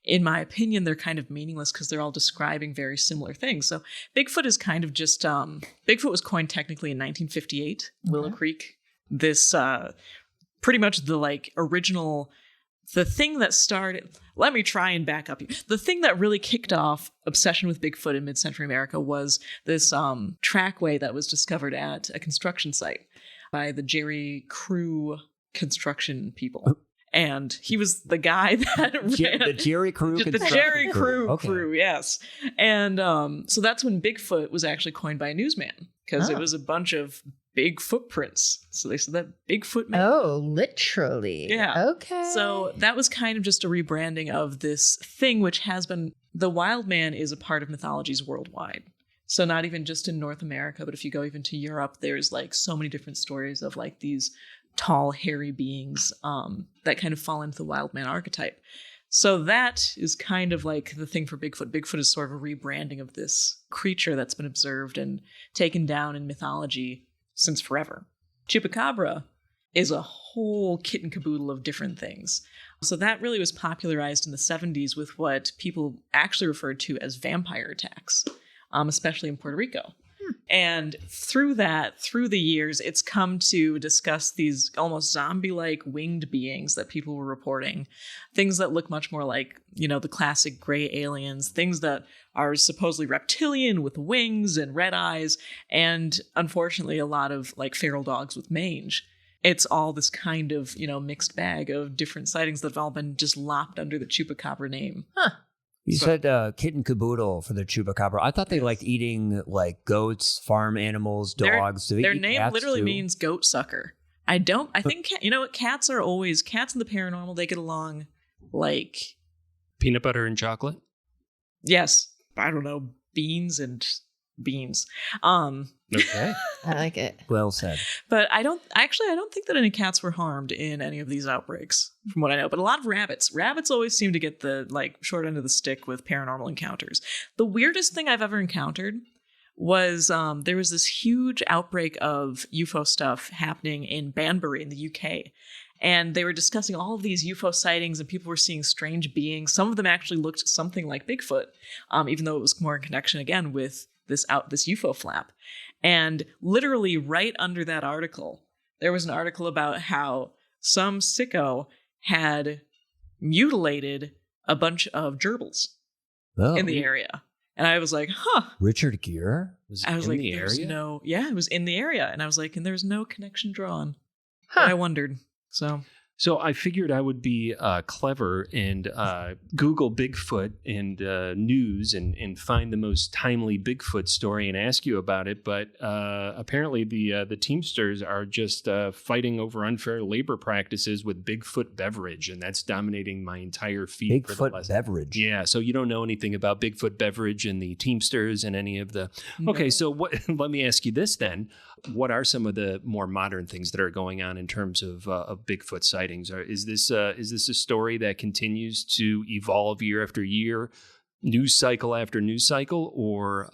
in my opinion, they're kind of meaningless because they're all describing very similar things. So Bigfoot is kind of just, Bigfoot was coined technically in 1958, Willow Creek. This, pretty much the original the thing that started, let me try and back up you. The thing that really kicked off obsession with Bigfoot in mid-century America was this trackway that was discovered at a construction site by the Jerry Crew construction people. And he was the guy that ran the Jerry Crew the Jerry Crew Okay. crew, yes. And so that's when Bigfoot was actually coined by a newsman, because it was a bunch of big footprints. So they said that Bigfoot man. Oh, literally. Yeah. Okay. So that was kind of just a rebranding of this thing, which has been, the wild man is a part of mythologies worldwide. So not even just in North America, but if you go even to Europe, there's like so many different stories of like these tall, hairy beings that kind of fall into the wild man archetype. So that is kind of like the thing for Bigfoot. Bigfoot is sort of a rebranding of this creature that's been observed and taken down in mythology since forever. Chupacabra is a whole kit and caboodle of different things. So that really was popularized in the 70s with what people actually referred to as vampire attacks, especially in Puerto Rico. And through the years, it's come to discuss these almost zombie-like winged beings that people were reporting. Things that look much more like, the classic gray aliens, things that are supposedly reptilian with wings and red eyes, and unfortunately a lot of like feral dogs with mange. It's all this kind of, mixed bag of different sightings that have all been just lopped under the Chupacabra name. Huh. You said kit and caboodle for the Chupacabra. I thought they liked eating like goats, farm animals, dogs. Their name literally means goat sucker. I think, cats are always, cats in the paranormal, they get along like... Peanut butter and chocolate? Yes. I don't know, beans and beans. Okay. I like it. Well said. But I don't think that any cats were harmed in any of these outbreaks, from what I know. But a lot of rabbits. Rabbits always seem to get the short end of the stick with paranormal encounters. The weirdest thing I've ever encountered was there was this huge outbreak of UFO stuff happening in Banbury in the UK. And they were discussing all of these UFO sightings, and people were seeing strange beings. Some of them actually looked something like Bigfoot, even though it was more in connection again with this UFO flap. And literally right under that article, there was an article about how some sicko had mutilated a bunch of gerbils in the area. And I was like, huh. Richard Gere? I was in like, the area? It was in the area. And I was like, and there's no connection drawn. Huh. And I wondered. So I figured I would be clever and Google Bigfoot and news and find the most timely Bigfoot story and ask you about it. But apparently the Teamsters are just fighting over unfair labor practices with Bigfoot beverage, and that's dominating my entire feed. Bigfoot beverage. Yeah, so you don't know anything about Bigfoot beverage and the Teamsters and any of the... Okay, so let me ask you this then. What are some of the more modern things that are going on in terms of Bigfoot sightings? Is this a story that continues to evolve year after year, news cycle after news cycle, or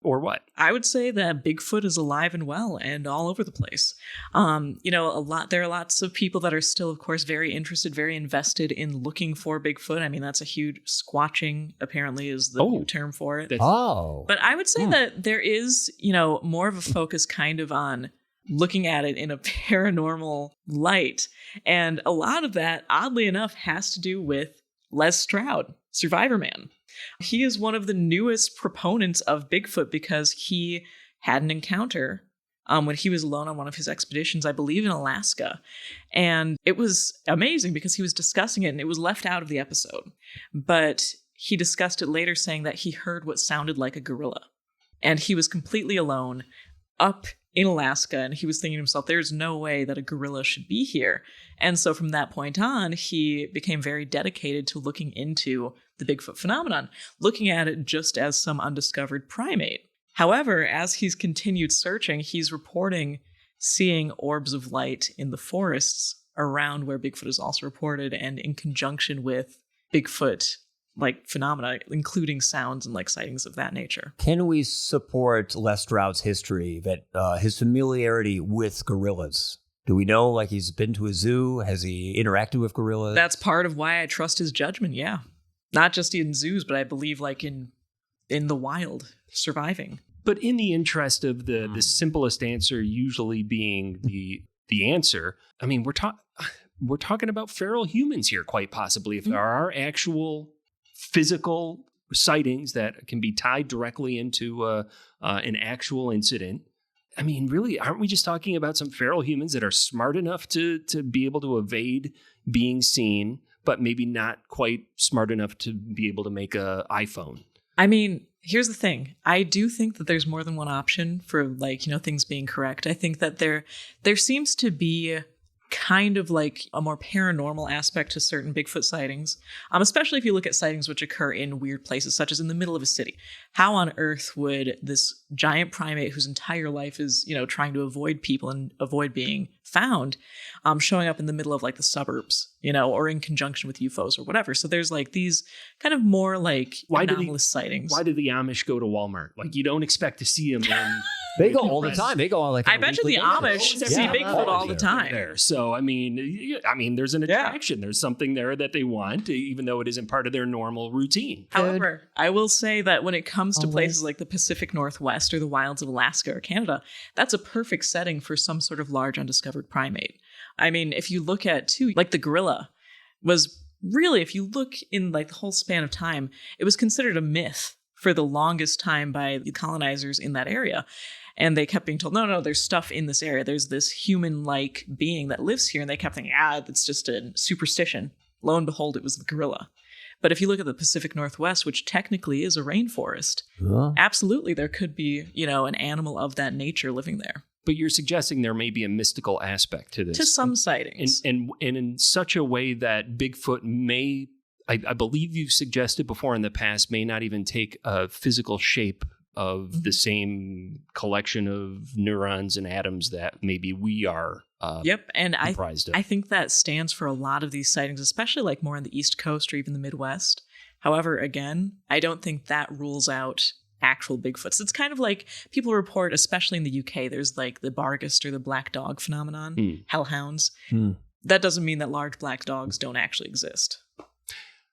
what? I would say that Bigfoot is alive and well and all over the place. There are lots of people that are still, of course, very interested, very invested in looking for Bigfoot. I mean, that's a huge squatching, apparently, is the new term for it. But I would say that there is, more of a focus kind of on looking at it in a paranormal light. And a lot of that, oddly enough, has to do with Les Stroud, Survivor Man. He is one of the newest proponents of Bigfoot because he had an encounter when he was alone on one of his expeditions, I believe in Alaska. And it was amazing because he was discussing it and it was left out of the episode. But he discussed it later, saying that he heard what sounded like a gorilla. And he was completely alone up in Alaska, and he was thinking to himself, there's no way that a gorilla should be here. And so from that point on, he became very dedicated to looking into the Bigfoot phenomenon, looking at it just as some undiscovered primate. However, as he's continued searching, he's reporting seeing orbs of light in the forests around where Bigfoot is also reported, and in conjunction with Bigfoot phenomena, including sounds and sightings of that nature. Can we support Les Stroud's history, that his familiarity with gorillas? Do we know, he's been to a zoo? Has he interacted with gorillas? That's part of why I trust his judgment, yeah. Not just in zoos, but I believe in the wild, surviving. But in the interest of the simplest answer usually being the answer, I mean, we're talking about feral humans here, quite possibly. If there are actual physical sightings that can be tied directly into an actual incident, I mean, really, aren't we just talking about some feral humans that are smart enough to be able to evade being seen, but maybe not quite smart enough to be able to make an iPhone? I mean, here's the thing. I do think that there's more than one option for, like, you know, things being correct. I think that there seems to be kind of like a more paranormal aspect to certain Bigfoot sightings, especially if you look at sightings which occur in weird places, such as in the middle of a city. How on earth would this giant primate whose entire life is, you know, trying to avoid people and avoid being found, showing up in the middle of like the suburbs, you know, or in conjunction with UFOs or whatever? So there's like these kind of more like anomalous sightings. Why do the Amish go to Walmart? Like, you don't expect to see them in... They go all the time. They go on like. I bet you the Amish see Bigfoot all the time. There. So I mean, there's an attraction. There's something there that they want, even though it isn't part of their normal routine. However, I will say that when it comes to places like the Pacific Northwest or the wilds of Alaska or Canada, that's a perfect setting for some sort of large undiscovered primate. I mean, if you look at too, like the gorilla was really, if you look in like the whole span of time, it was considered a myth for the longest time by the colonizers in that area. And they kept being told, no, there's stuff in this area. There's this human-like being that lives here. And they kept thinking, that's just a superstition. Lo and behold, it was the gorilla. But if you look at the Pacific Northwest, which technically is a rainforest, absolutely there could be, you know, an animal of that nature living there. But you're suggesting there may be a mystical aspect to this. To some sightings. And in such a way that Bigfoot may, I believe you've suggested before in the past, may not even take a physical shape of the same collection of neurons and atoms that maybe we are and comprised of. I think that stands for a lot of these sightings, especially like more on the East Coast or even the Midwest. However, again, I don't think that rules out actual Bigfoots. It's kind of like people report, especially in the UK, there's like the Barghest or the black dog phenomenon, hellhounds. That doesn't mean that large black dogs don't actually exist.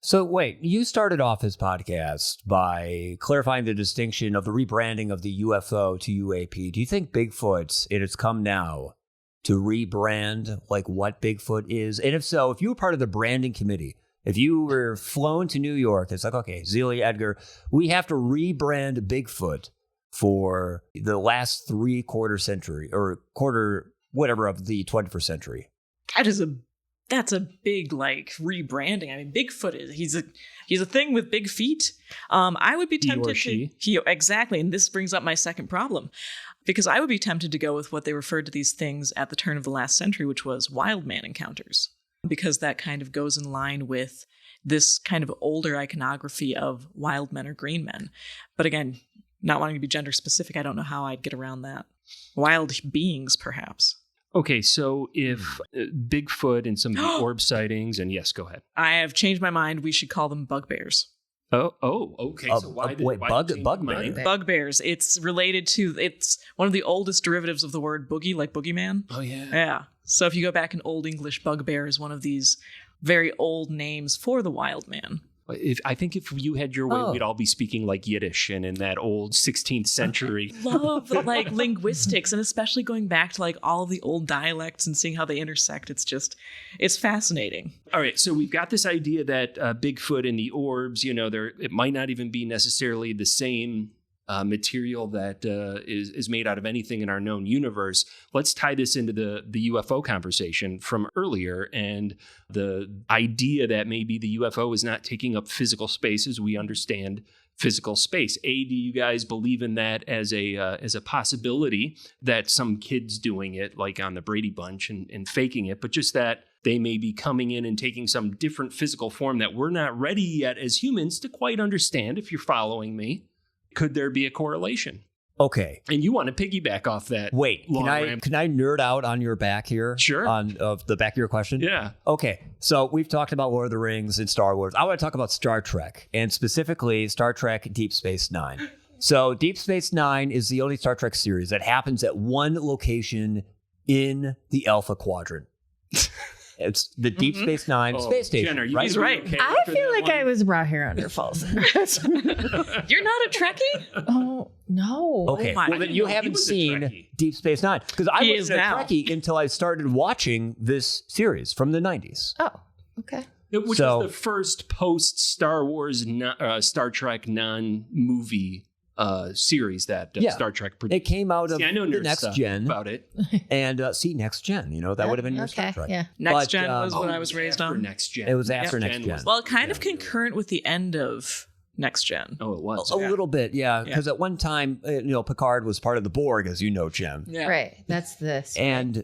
So wait, you started off this podcast by clarifying the distinction of the rebranding of the UFO to UAP. Do you think Bigfoot, it has come now to rebrand like what Bigfoot is? And if so, if you were part of the branding committee, if you were flown to New York, it's like, okay, Zelia, Edgar, we have to rebrand Bigfoot for the last 3/4 century or quarter, whatever, of the 21st century. That's a big like rebranding. I mean, Bigfoot he's a thing with big feet. I would be tempted exactly, and this brings up my second problem, because I would be tempted to go with what they referred to these things at the turn of the last century, which was wild man encounters, because that kind of goes in line with this kind of older iconography of wild men or green men. But again, not wanting to be gender specific, I don't know how I'd get around that. Wild beings, perhaps. Okay, so if Bigfoot and some of the orb sightings, and yes, go ahead. I have changed my mind. We should call them bugbears. Oh, okay. So bugbear? Bugbears. It's related to, it's one of the oldest derivatives of the word boogie, like boogeyman. Oh, yeah. Yeah. So if you go back in Old English, bugbear is one of these very old names for the wild man. I think if you had your way, we'd all be speaking like Yiddish and in that old 16th century. I love like linguistics, and especially going back to like all of the old dialects and seeing how they intersect. It's fascinating. All right, so we've got this idea that Bigfoot and the orbs, you know, it might not even be necessarily the same material that is made out of anything in our known universe. Let's tie this into the UFO conversation from earlier and the idea that maybe the UFO is not taking up physical space as we understand physical space. Do you guys believe in that as a possibility that some kid's doing it like on the Brady Bunch and faking it, but just that they may be coming in and taking some different physical form that we're not ready yet as humans to quite understand, if you're following me? Could there be a correlation? Okay. And you want to piggyback off that. Wait, can I nerd out on your back here? Sure. Of the back of your question? Yeah. Okay. So we've talked about Lord of the Rings and Star Wars. I want to talk about Star Trek, and specifically Star Trek Deep Space Nine. So Deep Space Nine is the only Star Trek series that happens at one location in the Alpha Quadrant. It's the Deep Space Nine space station. Jen, right? He's right. Okay I for feel that like one? I was brought here under false. You're not a Trekkie? Oh, no. Okay, my- well then you He haven't was a seen Trekkie. Deep Space Nine because I He wasn't is a now. Trekkie until I started watching this series from the 90s. Oh, okay. Which So- was the first post Star Wars, Star Trek non-movie series that Star Trek produced. It came out of I know the nerd Next stuff Gen about it. and Next Gen. You know that would have been your Star Okay, Trek. yeah. Next But, Gen was what I was raised after on. Next Gen. It was after Next Next Gen Gen. was- Well, kind of concurrent with the end of Next Gen. Oh, it was. A little bit, yeah. Because at one time, Picard was part of the Borg, as you know, Jen. Yeah. Right. That's this. And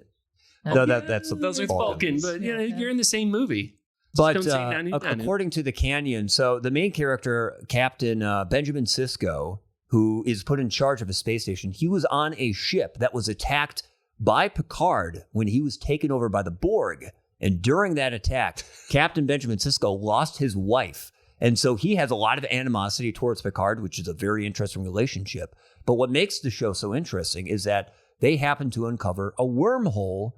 Oh. no, that's the Those are Vulcans. Vulcan, but you're in the same movie. But Don't say none, none. according to the Canyon, so the main character, Captain Benjamin Sisko, who is put in charge of a space station, he was on a ship that was attacked by Picard when he was taken over by the Borg. And during that attack, Captain Benjamin Sisko lost his wife. And so he has a lot of animosity towards Picard, which is a very interesting relationship. But what makes the show so interesting is that they happen to uncover a wormhole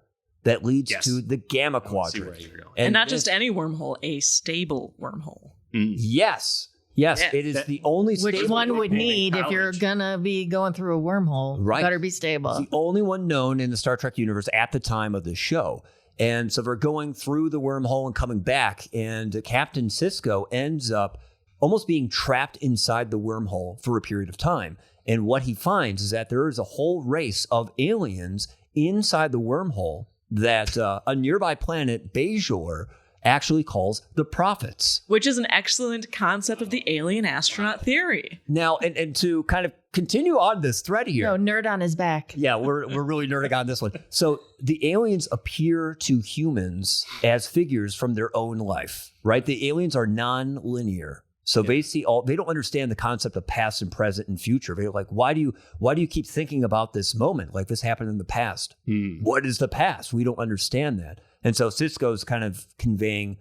that leads Yes. to the Gamma See Quadrant. where you're going. And not this- just any wormhole, a stable wormhole. Yes. Yes, Yeah. it is the only Which stable one would wormhole. need if you're college. gonna be going through a wormhole? Right. Better be stable. It's the only one known in the Star Trek universe at the time of the show. And so they're going through the wormhole and coming back, and Captain Sisko ends up almost being trapped inside the wormhole for a period of time. And what he finds is that there is a whole race of aliens inside the wormhole that a nearby planet, Bajor, actually calls the Prophets. Which is an excellent concept of the alien astronaut theory. Now, and to kind of continue on this thread here. No, nerd on his back. Yeah, we're really nerding on this one. So the aliens appear to humans as figures from their own life, right? The aliens are non-linear. So they don't understand the concept of past and present and future. They're like, why do you keep thinking about this moment? Like this happened in the past. What is the past? We don't understand that. And so Sisko's kind of conveying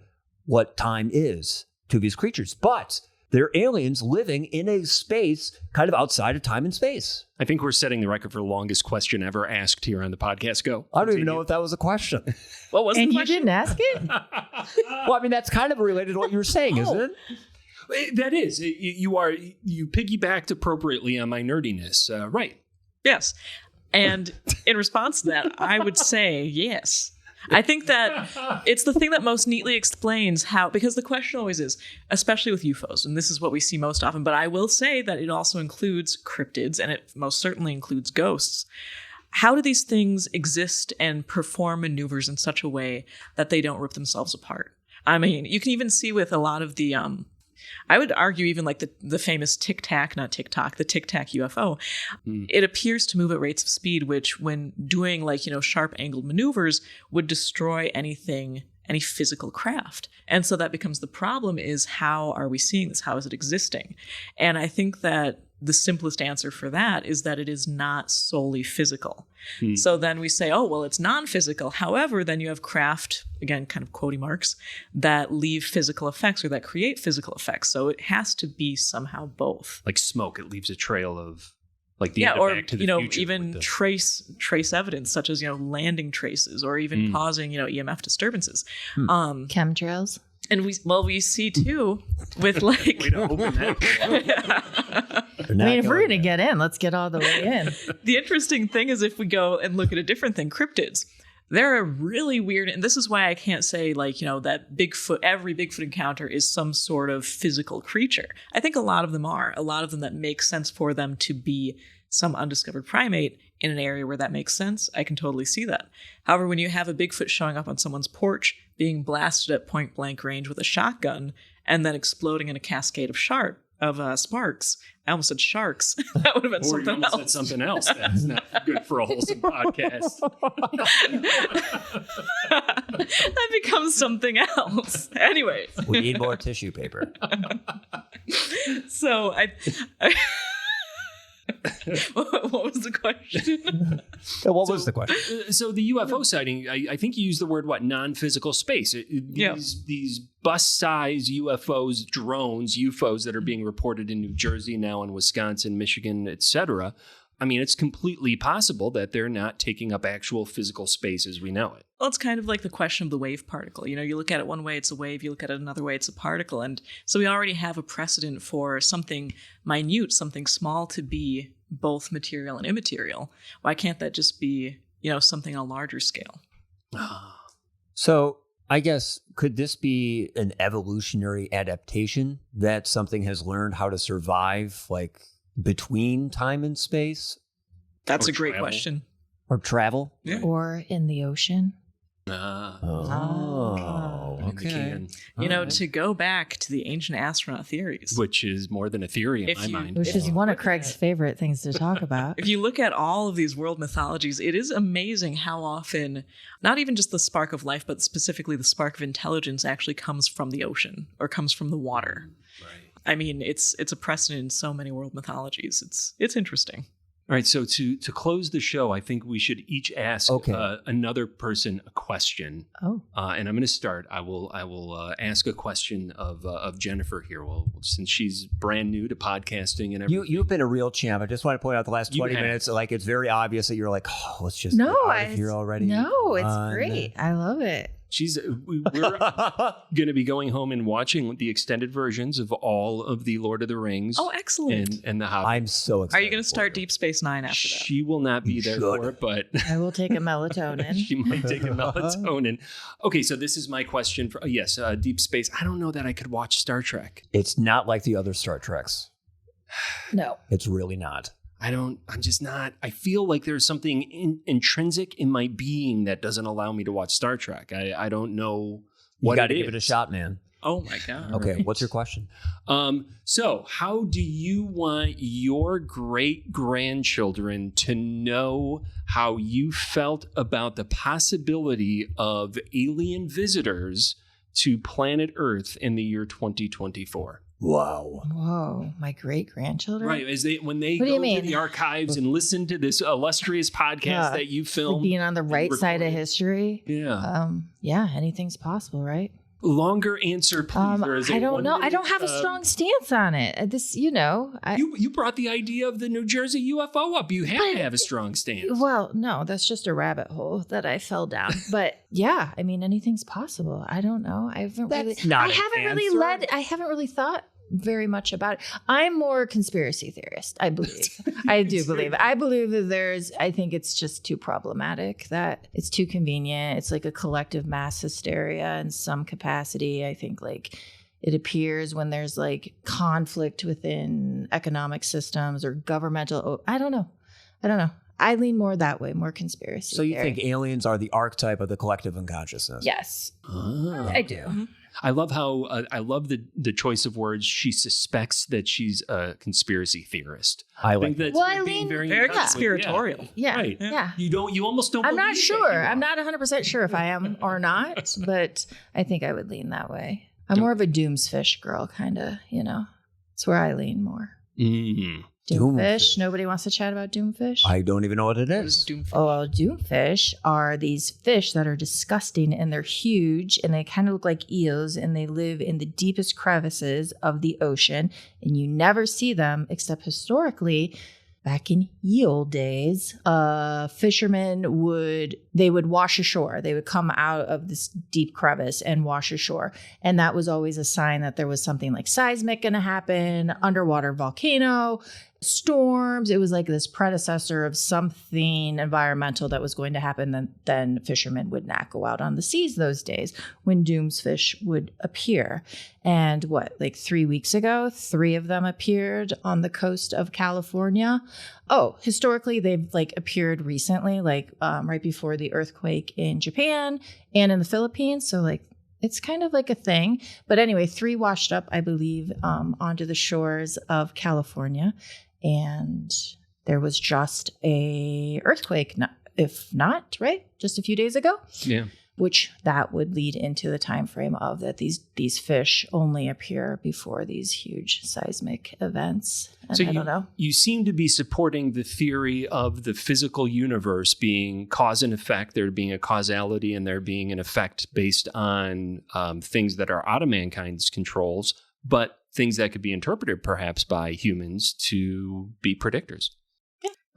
what time is to these creatures. But they're aliens living in a space kind of outside of time and space. I think we're setting the record for the longest question ever asked here on the podcast. Go. I don't even know if that was a question. What was And the you question? didn't ask it? Well, I mean, that's kind of related to what you were saying, isn't it? That is. You piggybacked appropriately on my nerdiness. Right. Yes. And in response to that, I would say yes. I think that it's the thing that most neatly explains how, because the question always is, especially with UFOs, and this is what we see most often, but I will say that it also includes cryptids and it most certainly includes ghosts. How do these things exist and perform maneuvers in such a way that they don't rip themselves apart? I mean, you can even see with a lot of the, I would argue even like the famous the Tic Tac UFO, it appears to move at rates of speed, which when doing sharp angled maneuvers would destroy any physical craft. And so that becomes the problem is how are we seeing this? How is it existing? And I think that the simplest answer for that is that it is not solely physical. So then we say, oh, well, it's non-physical. However, then you have craft, again, kind of quoting marks, that leave physical effects or that create physical effects. So it has to be somehow both. Like smoke, it leaves a trail of like the Yeah, end of or Back to the Future even with the- trace evidence, such as landing traces, or even causing EMF disturbances. Chemtrails. And we see too with like Way to open that. I mean, if we're going to get in, let's get all the way in. the interesting thing is if we go and look at a different thing, cryptids. They're a really weird, and this is why I can't say that every Bigfoot encounter is some sort of physical creature. I think a lot of them are. A lot of them that make sense for them to be some undiscovered primate in an area where that makes sense. I can totally see that. However, when you have a Bigfoot showing up on someone's porch, being blasted at point blank range with a shotgun, and then exploding in a cascade of sparks. I almost said sharks. That would have been Or you something almost else. said something else that's not good for a wholesome podcast. That becomes something else. Anyway, We need more tissue paper. so what was the question? What was the question? So the UFO sighting, I think you used the word, non-physical space. These bus-size UFOs, drones, UFOs that are being reported in New Jersey now, in Wisconsin, Michigan, etc. I mean, it's completely possible that they're not taking up actual physical space as we know it. Well, it's kind of like the question of the wave particle. You know, you look at it one way, it's a wave. You look at it another way, it's a particle. And so we already have a precedent for something minute, something small to be both material and immaterial. Why can't that just be, something on a larger scale? So I guess, could this be an evolutionary adaptation that something has learned how to survive, like, between time and space? That's Or a great travel. question. Or travel? Yeah. Or in the ocean. Oh, In the okay. can. To go back to the ancient astronaut theories. Which is more than a theory in If my you- mind. Which is one of Craig's favorite things to talk about. If you look at all of these world mythologies, it is amazing how often, not even just the spark of life, but specifically the spark of intelligence actually comes from the ocean or comes from the water. Right. I mean, it's a precedent in so many world mythologies. It's interesting. All right, so to close the show, I think we should each ask another person a question. Oh. And I'm going to start. I will ask a question of Jennifer here. Well, since she's brand new to podcasting and everything. You've been a real champ. I just want to point out the last 20 minutes, like, it's very obvious that you're like, let's just get out of here already. No, it's great. I love it. We're going to be going home and watching the extended versions of all of the Lord of the Rings. Oh, excellent. And the Hobbit. I'm so excited. Are you going to start Deep Space Nine after that? She will not be there for it, but I will take a melatonin. she might take a melatonin. Okay, so this is my question for Deep Space. I don't know that I could watch Star Trek. It's not like the other Star Treks. No. It's really not. I'm just not. I feel like there's something intrinsic in my being that doesn't allow me to watch Star Trek. I don't know what You got to it give it a is. shot, man. Oh my God. Okay, what's your question? So how do you want your great-grandchildren to know how you felt about the possibility of alien visitors to planet Earth in the year 2024? Wow. Whoa, my great-grandchildren? Right, when they What do you go to mean? the archives and listen to this illustrious podcast that you Like filmed. being on the right side of history. Yeah. Yeah, anything's possible, right? Longer answer, please. or is it I don't 1 know. I minute? don't have a strong stance on it. You brought the idea of the New Jersey UFO up. You have to have a strong stance. Well, no, that's just a rabbit hole that I fell down. But yeah, I mean, anything's possible. I don't know. I haven't really thought very much about it. I'm more conspiracy theorist, I believe. I do believe it. I believe that I think it's just too problematic, that it's too convenient. It's like a collective mass hysteria in some capacity. I think like it appears when there's like conflict within economic systems or governmental. I don't know. I lean more that way, more conspiracy. So you theory. think aliens are the archetype of the collective unconsciousness? Yes, Oh. I do. I love how I love the choice of words. She suspects that she's a conspiracy theorist. I like think that's Well, I being mean, very Very impressive. conspiratorial. Yeah, Right. yeah. You almost don't. I'm not believe that sure. you I'm are. not 100% sure if I am or not, but I think I would lean that way. I'm more of a doomsfish girl, kind of, It's where I lean more. Mm. Doomfish. Nobody wants to chat about doomfish? I don't even know what it What is is. Doomfish? Oh, well, doomfish are these fish that are disgusting and they're huge and they kind of look like eels and they live in the deepest crevices of the ocean and you never see them except historically. Back in ye old days, fishermen would wash ashore. They would come out of this deep crevice and wash ashore. And that was always a sign that there was something like seismic going to happen, underwater volcano, storms. It was like this predecessor of something environmental that was going to happen. Then fishermen would not go out on the seas those days when doomsfish would appear. And 3 weeks ago, 3 of them appeared on the coast of California. Oh, historically, they've appeared recently, right before the earthquake in Japan and in the Philippines. So it's kind of like a thing. But anyway, 3 washed up, I believe, onto the shores of California. And there was just a earthquake, if not, right? Just a few days ago. Yeah. Which that would lead into the time frame of that these fish only appear before these huge seismic events. And So I don't know. You seem to be supporting the theory of the physical universe being cause and effect, there being a causality and there being an effect based on things that are out of mankind's controls, but things that could be interpreted perhaps by humans to be predictors.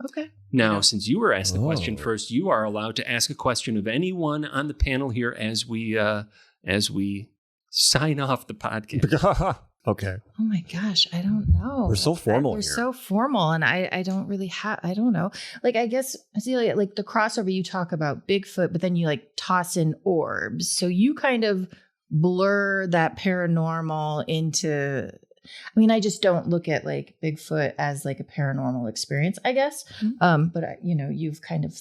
Okay. Now, since you were asked the question first, you are allowed to ask a question of anyone on the panel here as we sign off the podcast. Okay. Oh my gosh, I don't know. We're so formal We're here. so formal, and I don't really have. I don't know. Like, I guess I see like the crossover. You talk about Bigfoot, but then you like toss in orbs, so you kind of blur that paranormal into. I mean, I just don't look at like Bigfoot as like a paranormal experience, I guess. Mm-hmm. But you've kind of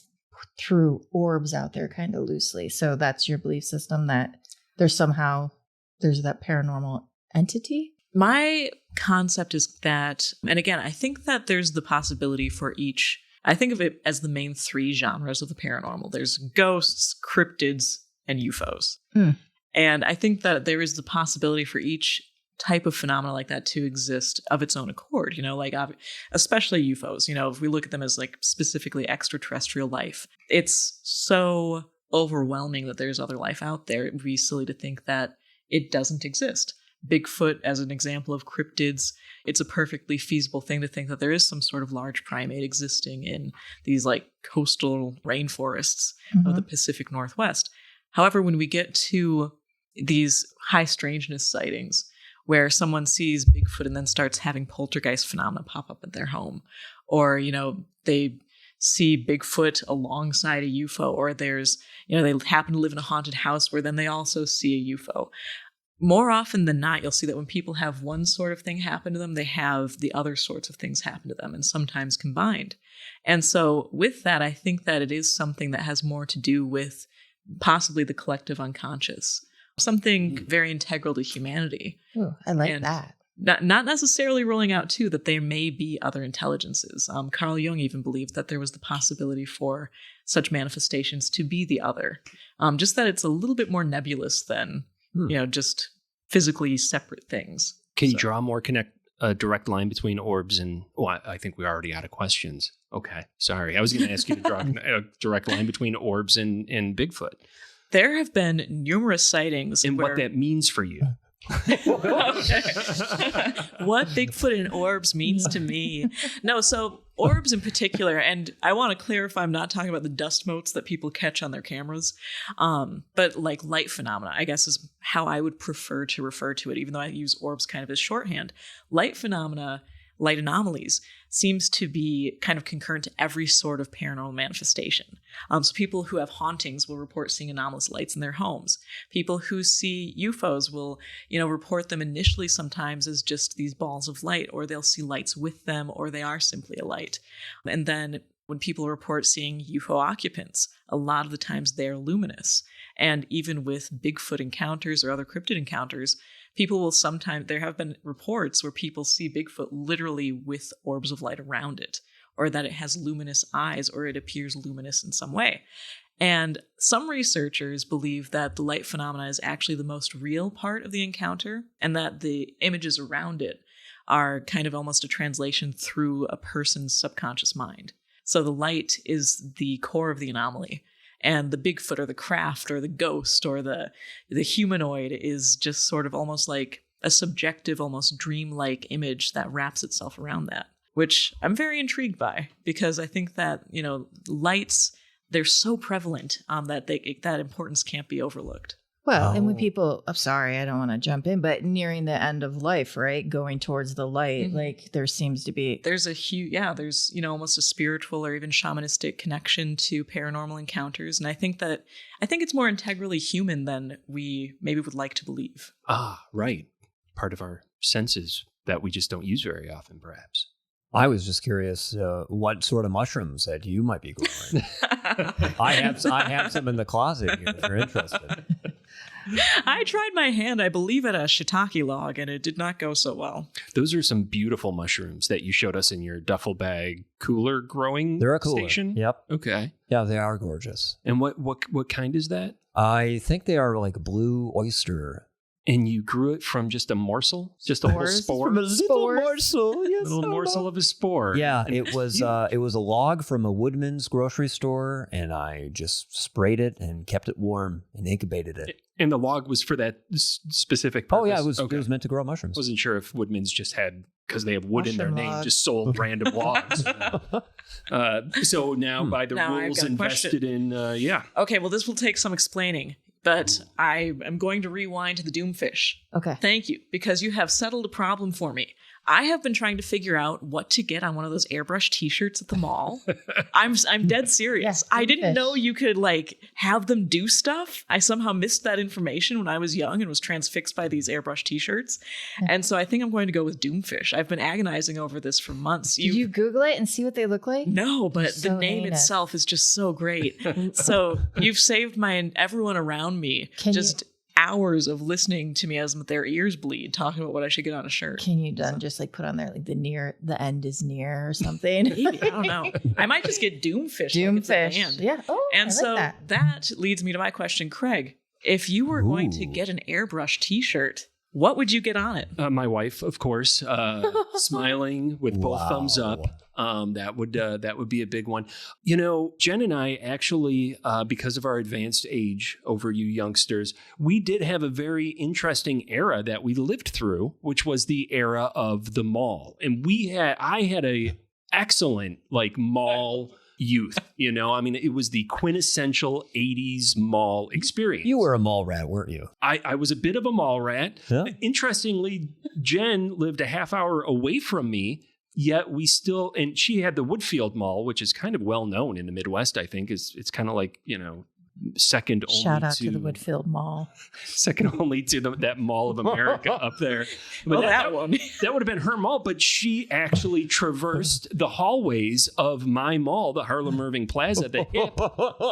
threw orbs out there kind of loosely. So that's your belief system that there's that paranormal entity. My concept is that, and again, I think that there's the possibility for each. I think of it as the main three genres of the paranormal. There's ghosts, cryptids, and UFOs. And I think that there is the possibility for each type of phenomena like that to exist of its own accord, like especially UFOs, if we look at them as like specifically extraterrestrial life, it's so overwhelming that there's other life out there. It would be silly to think that it doesn't exist. Bigfoot as an example of cryptids, it's a perfectly feasible thing to think that there is some sort of large primate existing in these like coastal rainforests of the Pacific Northwest. However, when we get to these high strangeness sightings, where someone sees Bigfoot and then starts having poltergeist phenomena pop up at their home, or, they see Bigfoot alongside a UFO, or there's, they happen to live in a haunted house where then they also see a UFO. More often than not, you'll see that when people have one sort of thing happen to them, they have the other sorts of things happen to them, and sometimes combined. And so with that, I think that it is something that has more to do with possibly the collective unconscious. Something very integral to humanity. Ooh, I like that. Not necessarily ruling out, too, that there may be other intelligences. Carl Jung even believed that there was the possibility for such manifestations to be the other. Just that it's a little bit more nebulous than, just physically separate things. Can you draw more a direct line between orbs and... Oh, I think we're already out of questions. Okay, sorry. I was going to ask you to draw a direct line between orbs and Bigfoot. There have been numerous sightings. And what that means for you. What Bigfoot and orbs means to me. No, so orbs in particular, and I want to clarify, I'm not talking about the dust motes that people catch on their cameras, but like light phenomena, I guess is how I would prefer to refer to it, even though I use orbs kind of as shorthand. Light phenomena, light anomalies, seems to be kind of concurrent to every sort of paranormal manifestation. So people who have hauntings will report seeing anomalous lights in their homes. People who see UFOs will, report them initially sometimes as just these balls of light, or they'll see lights with them, or they are simply a light. And then when people report seeing UFO occupants, a lot of the times they're luminous. And even with Bigfoot encounters or other cryptid encounters, people will sometimes, there have been reports where people see Bigfoot literally with orbs of light around it, or that it has luminous eyes, or it appears luminous in some way. And some researchers believe that the light phenomena is actually the most real part of the encounter, and that the images around it are kind of almost a translation through a person's subconscious mind. So the light is the core of the anomaly. And the Bigfoot or the craft or the ghost or the humanoid is just sort of almost like a subjective, almost dreamlike image that wraps itself around that, which I'm very intrigued by, because I think that, lights, they're so prevalent that that importance can't be overlooked. Well, and when people, I'm sorry, I don't want to jump in, but nearing the end of life, right? Going towards the light, like there seems to be. There's a huge, there's, almost a spiritual or even shamanistic connection to paranormal encounters. And I think it's more integrally human than we maybe would like to believe. Ah, right. Part of our senses that we just don't use very often, perhaps. I was just curious what sort of mushrooms that you might be growing. I have some in the closet here if you're interested. I tried my hand, I believe, at a shiitake log, and it did not go so well. Those are some beautiful mushrooms that you showed us in your duffel bag cooler growing They're a cooler station? Yep. Okay. Yeah, they are gorgeous. And what kind is that? I think they are like blue oyster. And you grew it from just a morsel? Just a little spore? From a little morsel. Yes, a little morsel of a spore. Yeah, it was a log from a Woodman's grocery store, and I just sprayed it and kept it warm and incubated it. And the log was for that specific purpose? Oh, yeah, it was meant to grow mushrooms. Wasn't sure if Woodman's just had because they have wood in their Mushroom name, log. just sold random logs. So now by the Now I've rules got a invested in, Okay, well, this will take some explaining, but I am going to rewind to the Doomfish. Okay. Thank you, because you have settled a problem for me. I have been trying to figure out what to get on one of those airbrush t-shirts at the mall. I'm dead serious. Yeah, I didn't Doomfish. know you could like have them do stuff. I somehow missed that information when I was young and was transfixed by these airbrush t-shirts. And so I think I'm going to go with Doomfish. I've been agonizing over this for months. Did you Google it and see what they look like? No, but So the name heinous. itself is just so great. So you've saved everyone around me Can just hours of listening to me as their ears bleed, talking about what I should get on a shirt. Can you just like put on there like the end is near or something? Maybe, I don't know. I might just get Doomfish. Like it's a Doomfish. band. Yeah. Oh, And I so like that leads me to my question, Craig. If you were going to Ooh. get an airbrush t-shirt, what would you get on it? my wife, of course, smiling with both Wow. thumbs up. That would be a big one. You know, Jen and I actually, because of our advanced age over you youngsters, we did have a very interesting era that we lived through, which was the era of the mall. And I had a excellent like mall youth, you know, I mean, it was the quintessential 80s mall experience. You were a mall rat, weren't you? I was a bit of a mall rat. Yeah. Interestingly, Jen lived a half hour away from me, yet we still, and she had the Woodfield Mall, which is kind of well known in the Midwest, I think. It's kind of like, you know, second only Shout out to the Woodfield Mall. second only to that Mall of America up there. But Well, that one. that would have been her mall, but she actually traversed the hallways of my mall, the Harlem Irving Plaza, the Hip,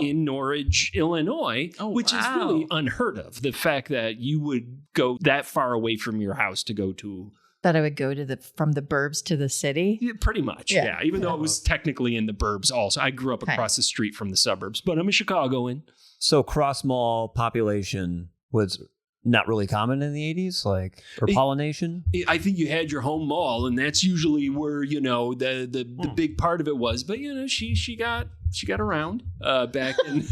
in Norridge, Illinois, Oh, which is wow. really unheard of. The fact that you would go that far away from your house to go to, That I would go to from the burbs to the city. yeah, pretty much, Yeah. yeah. Even though it was technically in the burbs also. I grew up Okay. across the street from the suburbs, but I'm a Chicagoan. So cross mall population was not really common in the 80s, like, or It- pollination. I think you had your home mall, and that's usually where, you know, the big part of it was. But, you know, she got around back in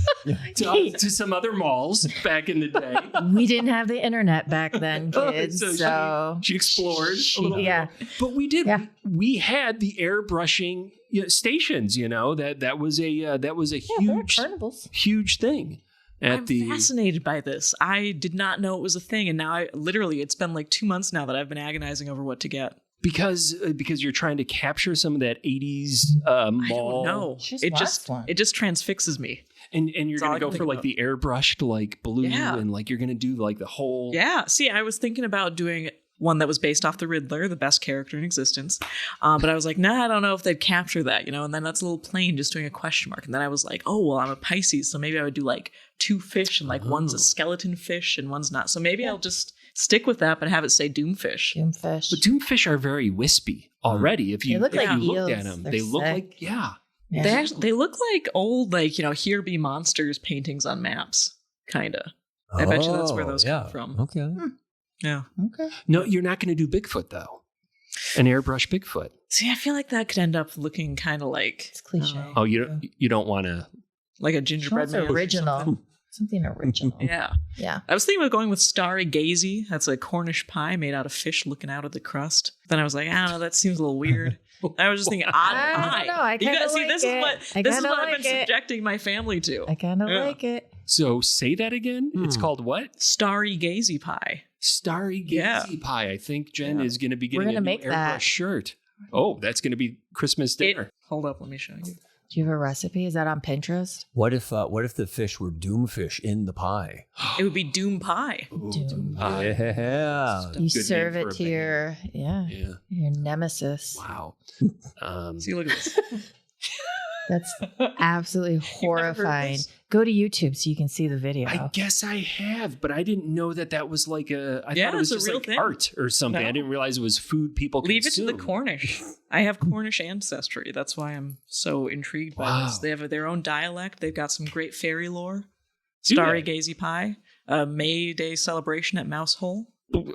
to some other malls back in the day. We didn't have the internet back then, kids. So, She explored a little bit. yeah. But we did. Yeah. We had the airbrushing stations, you know, that was a huge huge thing at I'm the fascinated by this. I did not know it was a thing, and now it's been like 2 months now that I've been agonizing over what to get. because you're trying to capture some of that 80s mall. I don't know. She's It lost one. just transfixes me. And you're That's all going I to go can for think like the airbrushed like blue Yeah. and like you're going to do like the whole Yeah. See, I was thinking about doing one that was based off the Riddler, the best character in existence. But I was like, nah, I don't know if they'd capture that, you know, and then that's a little plain just doing a question mark. And then I was like, oh, well, I'm a Pisces, so maybe I would do like 2 fish and like one's a skeleton fish and one's not. So maybe I'll just stick with that, but have it say Doomfish. Doomfish. But doomfish are very wispy already. If you, They look if like you look eels. at them, They're they look sick. like Yeah. They look like old, like, you know, Here Be Monsters paintings on maps, kind of. I bet you that's where those come from. Okay. Yeah. Okay. No, you're not going to do Bigfoot though. An airbrush Bigfoot. See, I feel like that could end up looking kind of like It's cliche. I don't know, Oh, you don't want to. like a She gingerbread wants man. or original. something. Something original. Yeah. Yeah. I was thinking about going with Starry Gazy. That's a Cornish pie made out of fish looking out of the crust. Then I was like, I don't know, that seems a little weird. I was just thinking odd I pie. don't know, I You kinda guys see, like this it. is what I this is kinda what I've like been it. subjecting my family to. I kind of Yeah. like it. So say that again. It's called what? Starry Gazy pie. Starry Gazy Yeah. pie. I think Jen Yeah. is going to be We're getting gonna a new make that. airbrush shirt. Oh, that's going to be Christmas dinner. Hold up, let me show you. Do you have a recipe? Is that on Pinterest? What if the fish were doomfish in the pie? It would be Doom Pie. Doom pie. Yeah. You Good serve name for it a to your Yeah. your nemesis. Wow. See, look at this. That's absolutely never heard of horrifying. this? Go to YouTube so you can see the video. I guess I have, but I didn't know that was like a. I Yeah, thought it was it's a just real like thing. art or something. No. I didn't realize it was food people Leave it to the consume. Cornish. I have Cornish ancestry. That's why I'm so intrigued by this. Wow. They have their own dialect. They've got some great fairy lore. Do Starry they? Gazy Pie. May Day celebration at Mouse Hole.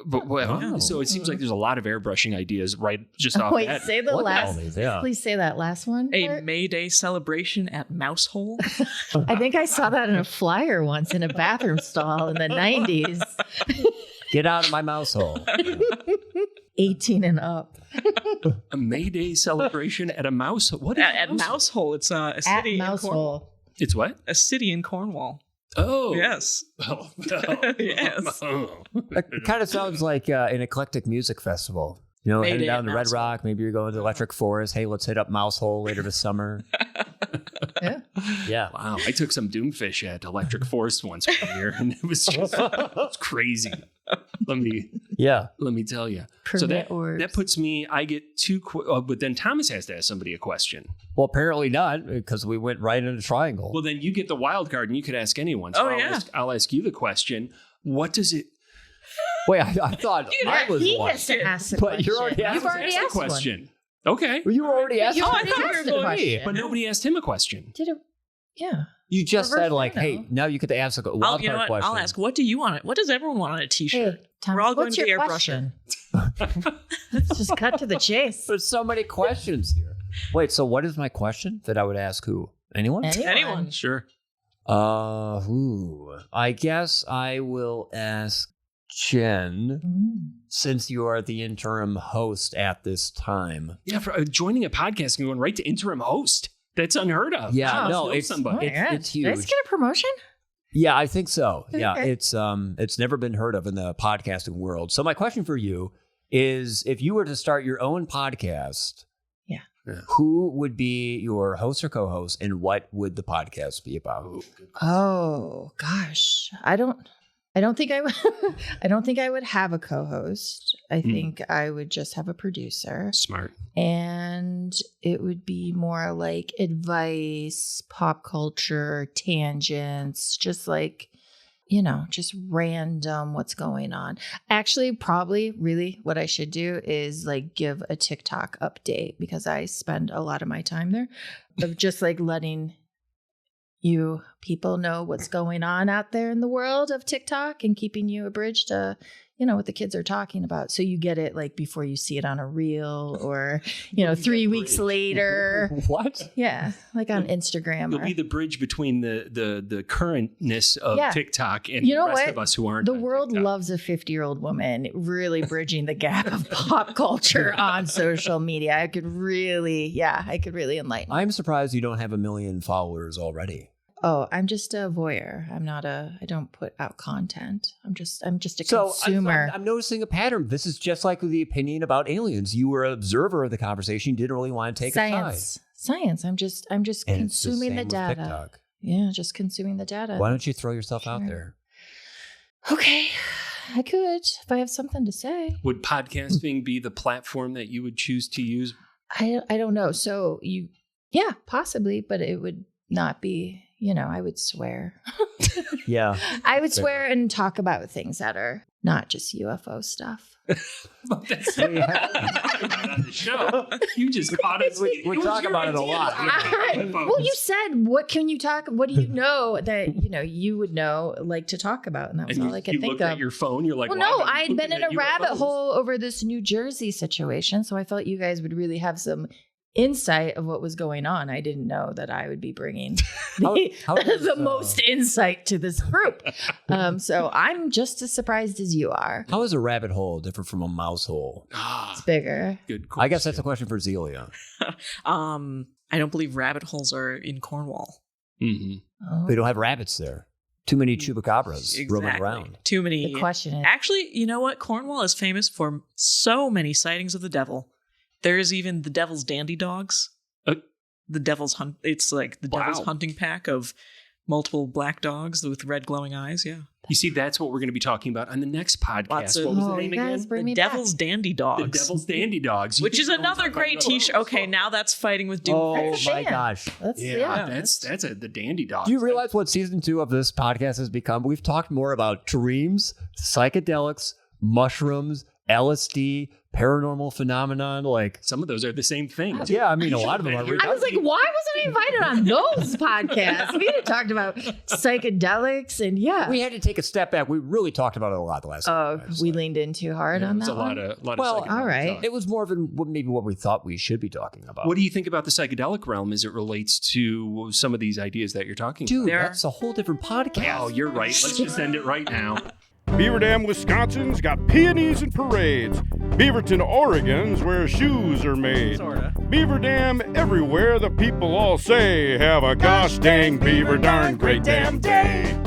But well, Oh. so it seems like there's a lot of airbrushing ideas right just off Wait, that. say the Look at last. all these, yeah. Please say that last one. A part. May Day celebration at Mouse Hole. I think I saw that in a flyer once in a bathroom stall in the 90s. Get out of my mouse hole. 18 and up. A May Day celebration at a mouse. What is At Mousehole, it's a At city in Cornwall. Mousehole. It's what? A city in Cornwall. Oh. Yes. Oh. Yes. It kind of sounds like an eclectic music festival. You know, Mayday heading down at to Red Mousehole. Rock. Maybe you're going to Electric Forest. Hey, let's hit up Mousehole later this summer. Yeah. Yeah. Wow. I took some Doomfish at Electric Forest once one year, and it was just crazy. Let me tell you. So that puts me, I get two, but then Thomas has to ask somebody a question. Well, apparently not, because we went right into triangle. Well, then you get the wild card and you could ask anyone. So I'll ask you the question. What does it... Wait, I thought I was he one. has to ask the But question. you're already You've already the asked one. question. Okay. Well, you were already asking. You already me. asked the question. But nobody asked him a question. Did it? Yeah. You just Reverse said like, Rhino. hey, now you get to ask a wild I'll, you know card what? question. I'll ask, what do you want? What does everyone want on a t-shirt? Hey, Thomas, We're all going what's to the your airbrusher. question? Let's just cut to the chase. There's so many questions here. Wait, so what is my question that I would ask who? Anyone? Anyone. Sure. Who? I guess I will ask Jen, since you are the interim host at this time. Yeah, for joining a podcast and going right to interim host. That's unheard of. Yeah, Wow, no, know it's somebody. it's Did I huge. just get a promotion? Yeah, I think so. Yeah, Okay. it's never been heard of in the podcasting world. So my question for you is, if you were to start your own podcast, who would be your host or co-host, and what would the podcast be about? Oh gosh, I don't think I would. I don't think I would have a co-host. I think I would just have a producer. Smart. And it would be more like advice, pop culture, tangents, just like, just random what's going on. Actually, probably really what I should do is like give a TikTok update, because I spend a lot of my time there of just like letting you people know what's going on out there in the world of TikTok and keeping you abridged to, what the kids are talking about. So you get it like before you see it on a reel or, 3 weeks later. What? Yeah. Like on Instagram. You'll or, be the bridge between the currentness of TikTok and You know the rest what? of us who aren't. the on world TikTok. loves a 50-year-old woman, really bridging the gap of pop culture on social media. I could really enlighten. I'm surprised you don't have 1 million followers already. Oh, I'm just a voyeur. I don't put out content. I'm just a consumer. I'm noticing a pattern. This is just like the opinion about aliens. You were an observer of the conversation. You didn't really want to take a side. Science. I'm just And it's consuming same the with data. TikTok. Yeah, just consuming the data. Why don't you throw yourself out Sure. there? Okay, I could if I have something to say. Would podcasting be the platform that you would choose to use? I don't know. So possibly, but it would not be. I would swear. Yeah. I would swear and talk about things that are not just UFO stuff. That's on the show. You just caught us. We talk about it a lot. Well, you said, what can you talk? What do you know that you would know like to talk about? And that was all I could you think looked of. at your phone. You're like, well, wow, no, I'm I'd been looking in a at rabbit UFOs. hole over this New Jersey situation, so I felt you guys would really have some insight of what was going on. I didn't know that I would be bringing the most insight to this group. So I'm just as surprised as you are. How is a rabbit hole different from a mouse hole? It's bigger. Good question. I guess that's a question for Zelia. I don't believe rabbit holes are in Cornwall. Mm-hmm. Oh. They don't have rabbits there. Too many chupacabras roaming Exactly. around. Too many. The question is, Actually, you know what? Cornwall is famous for so many sightings of the devil. There's even the devil's dandy dogs. The devil's hunt. It's like the devil's hunting pack of multiple black dogs with red glowing eyes. Yeah. You see, that's what we're going to be talking about on the next podcast. Lots of- What was the Oh, name you guys again? bring The me devil's back. dandy The dogs. Devil's Dandy Dogs. Which is You don't another talk great about t-shirt. UFOs. Okay, now that's fighting with Oh Doomfish. my gosh. That's Yeah, that's the Dandy Dogs. Do you realize what season 2 of this podcast has become? We've talked more about dreams, psychedelics, mushrooms, LSD, paranormal phenomenon. Like, Some of those are the same thing. yeah, I mean, a lot of them are. I was like, why wasn't I invited on those podcasts? We had talked about psychedelics and we had to take a step back. We really talked about it a lot the last. Oh, time. we leaned in too hard Yeah, on there's that a lot one. of Well, psychedelic all right. talk. It was more of maybe what we thought we should be talking about. What do you think about the psychedelic realm as it relates to some of the ideas that you're talking Dude, about? that's a whole different podcast. Oh, you're right. Let's just end it right now. Beaver Dam, Wisconsin's got peonies and parades. Beaverton, Oregon's where shoes are made. Sorta. Beaver Dam, everywhere the people all say, have a gosh dang beaver darn great damn day.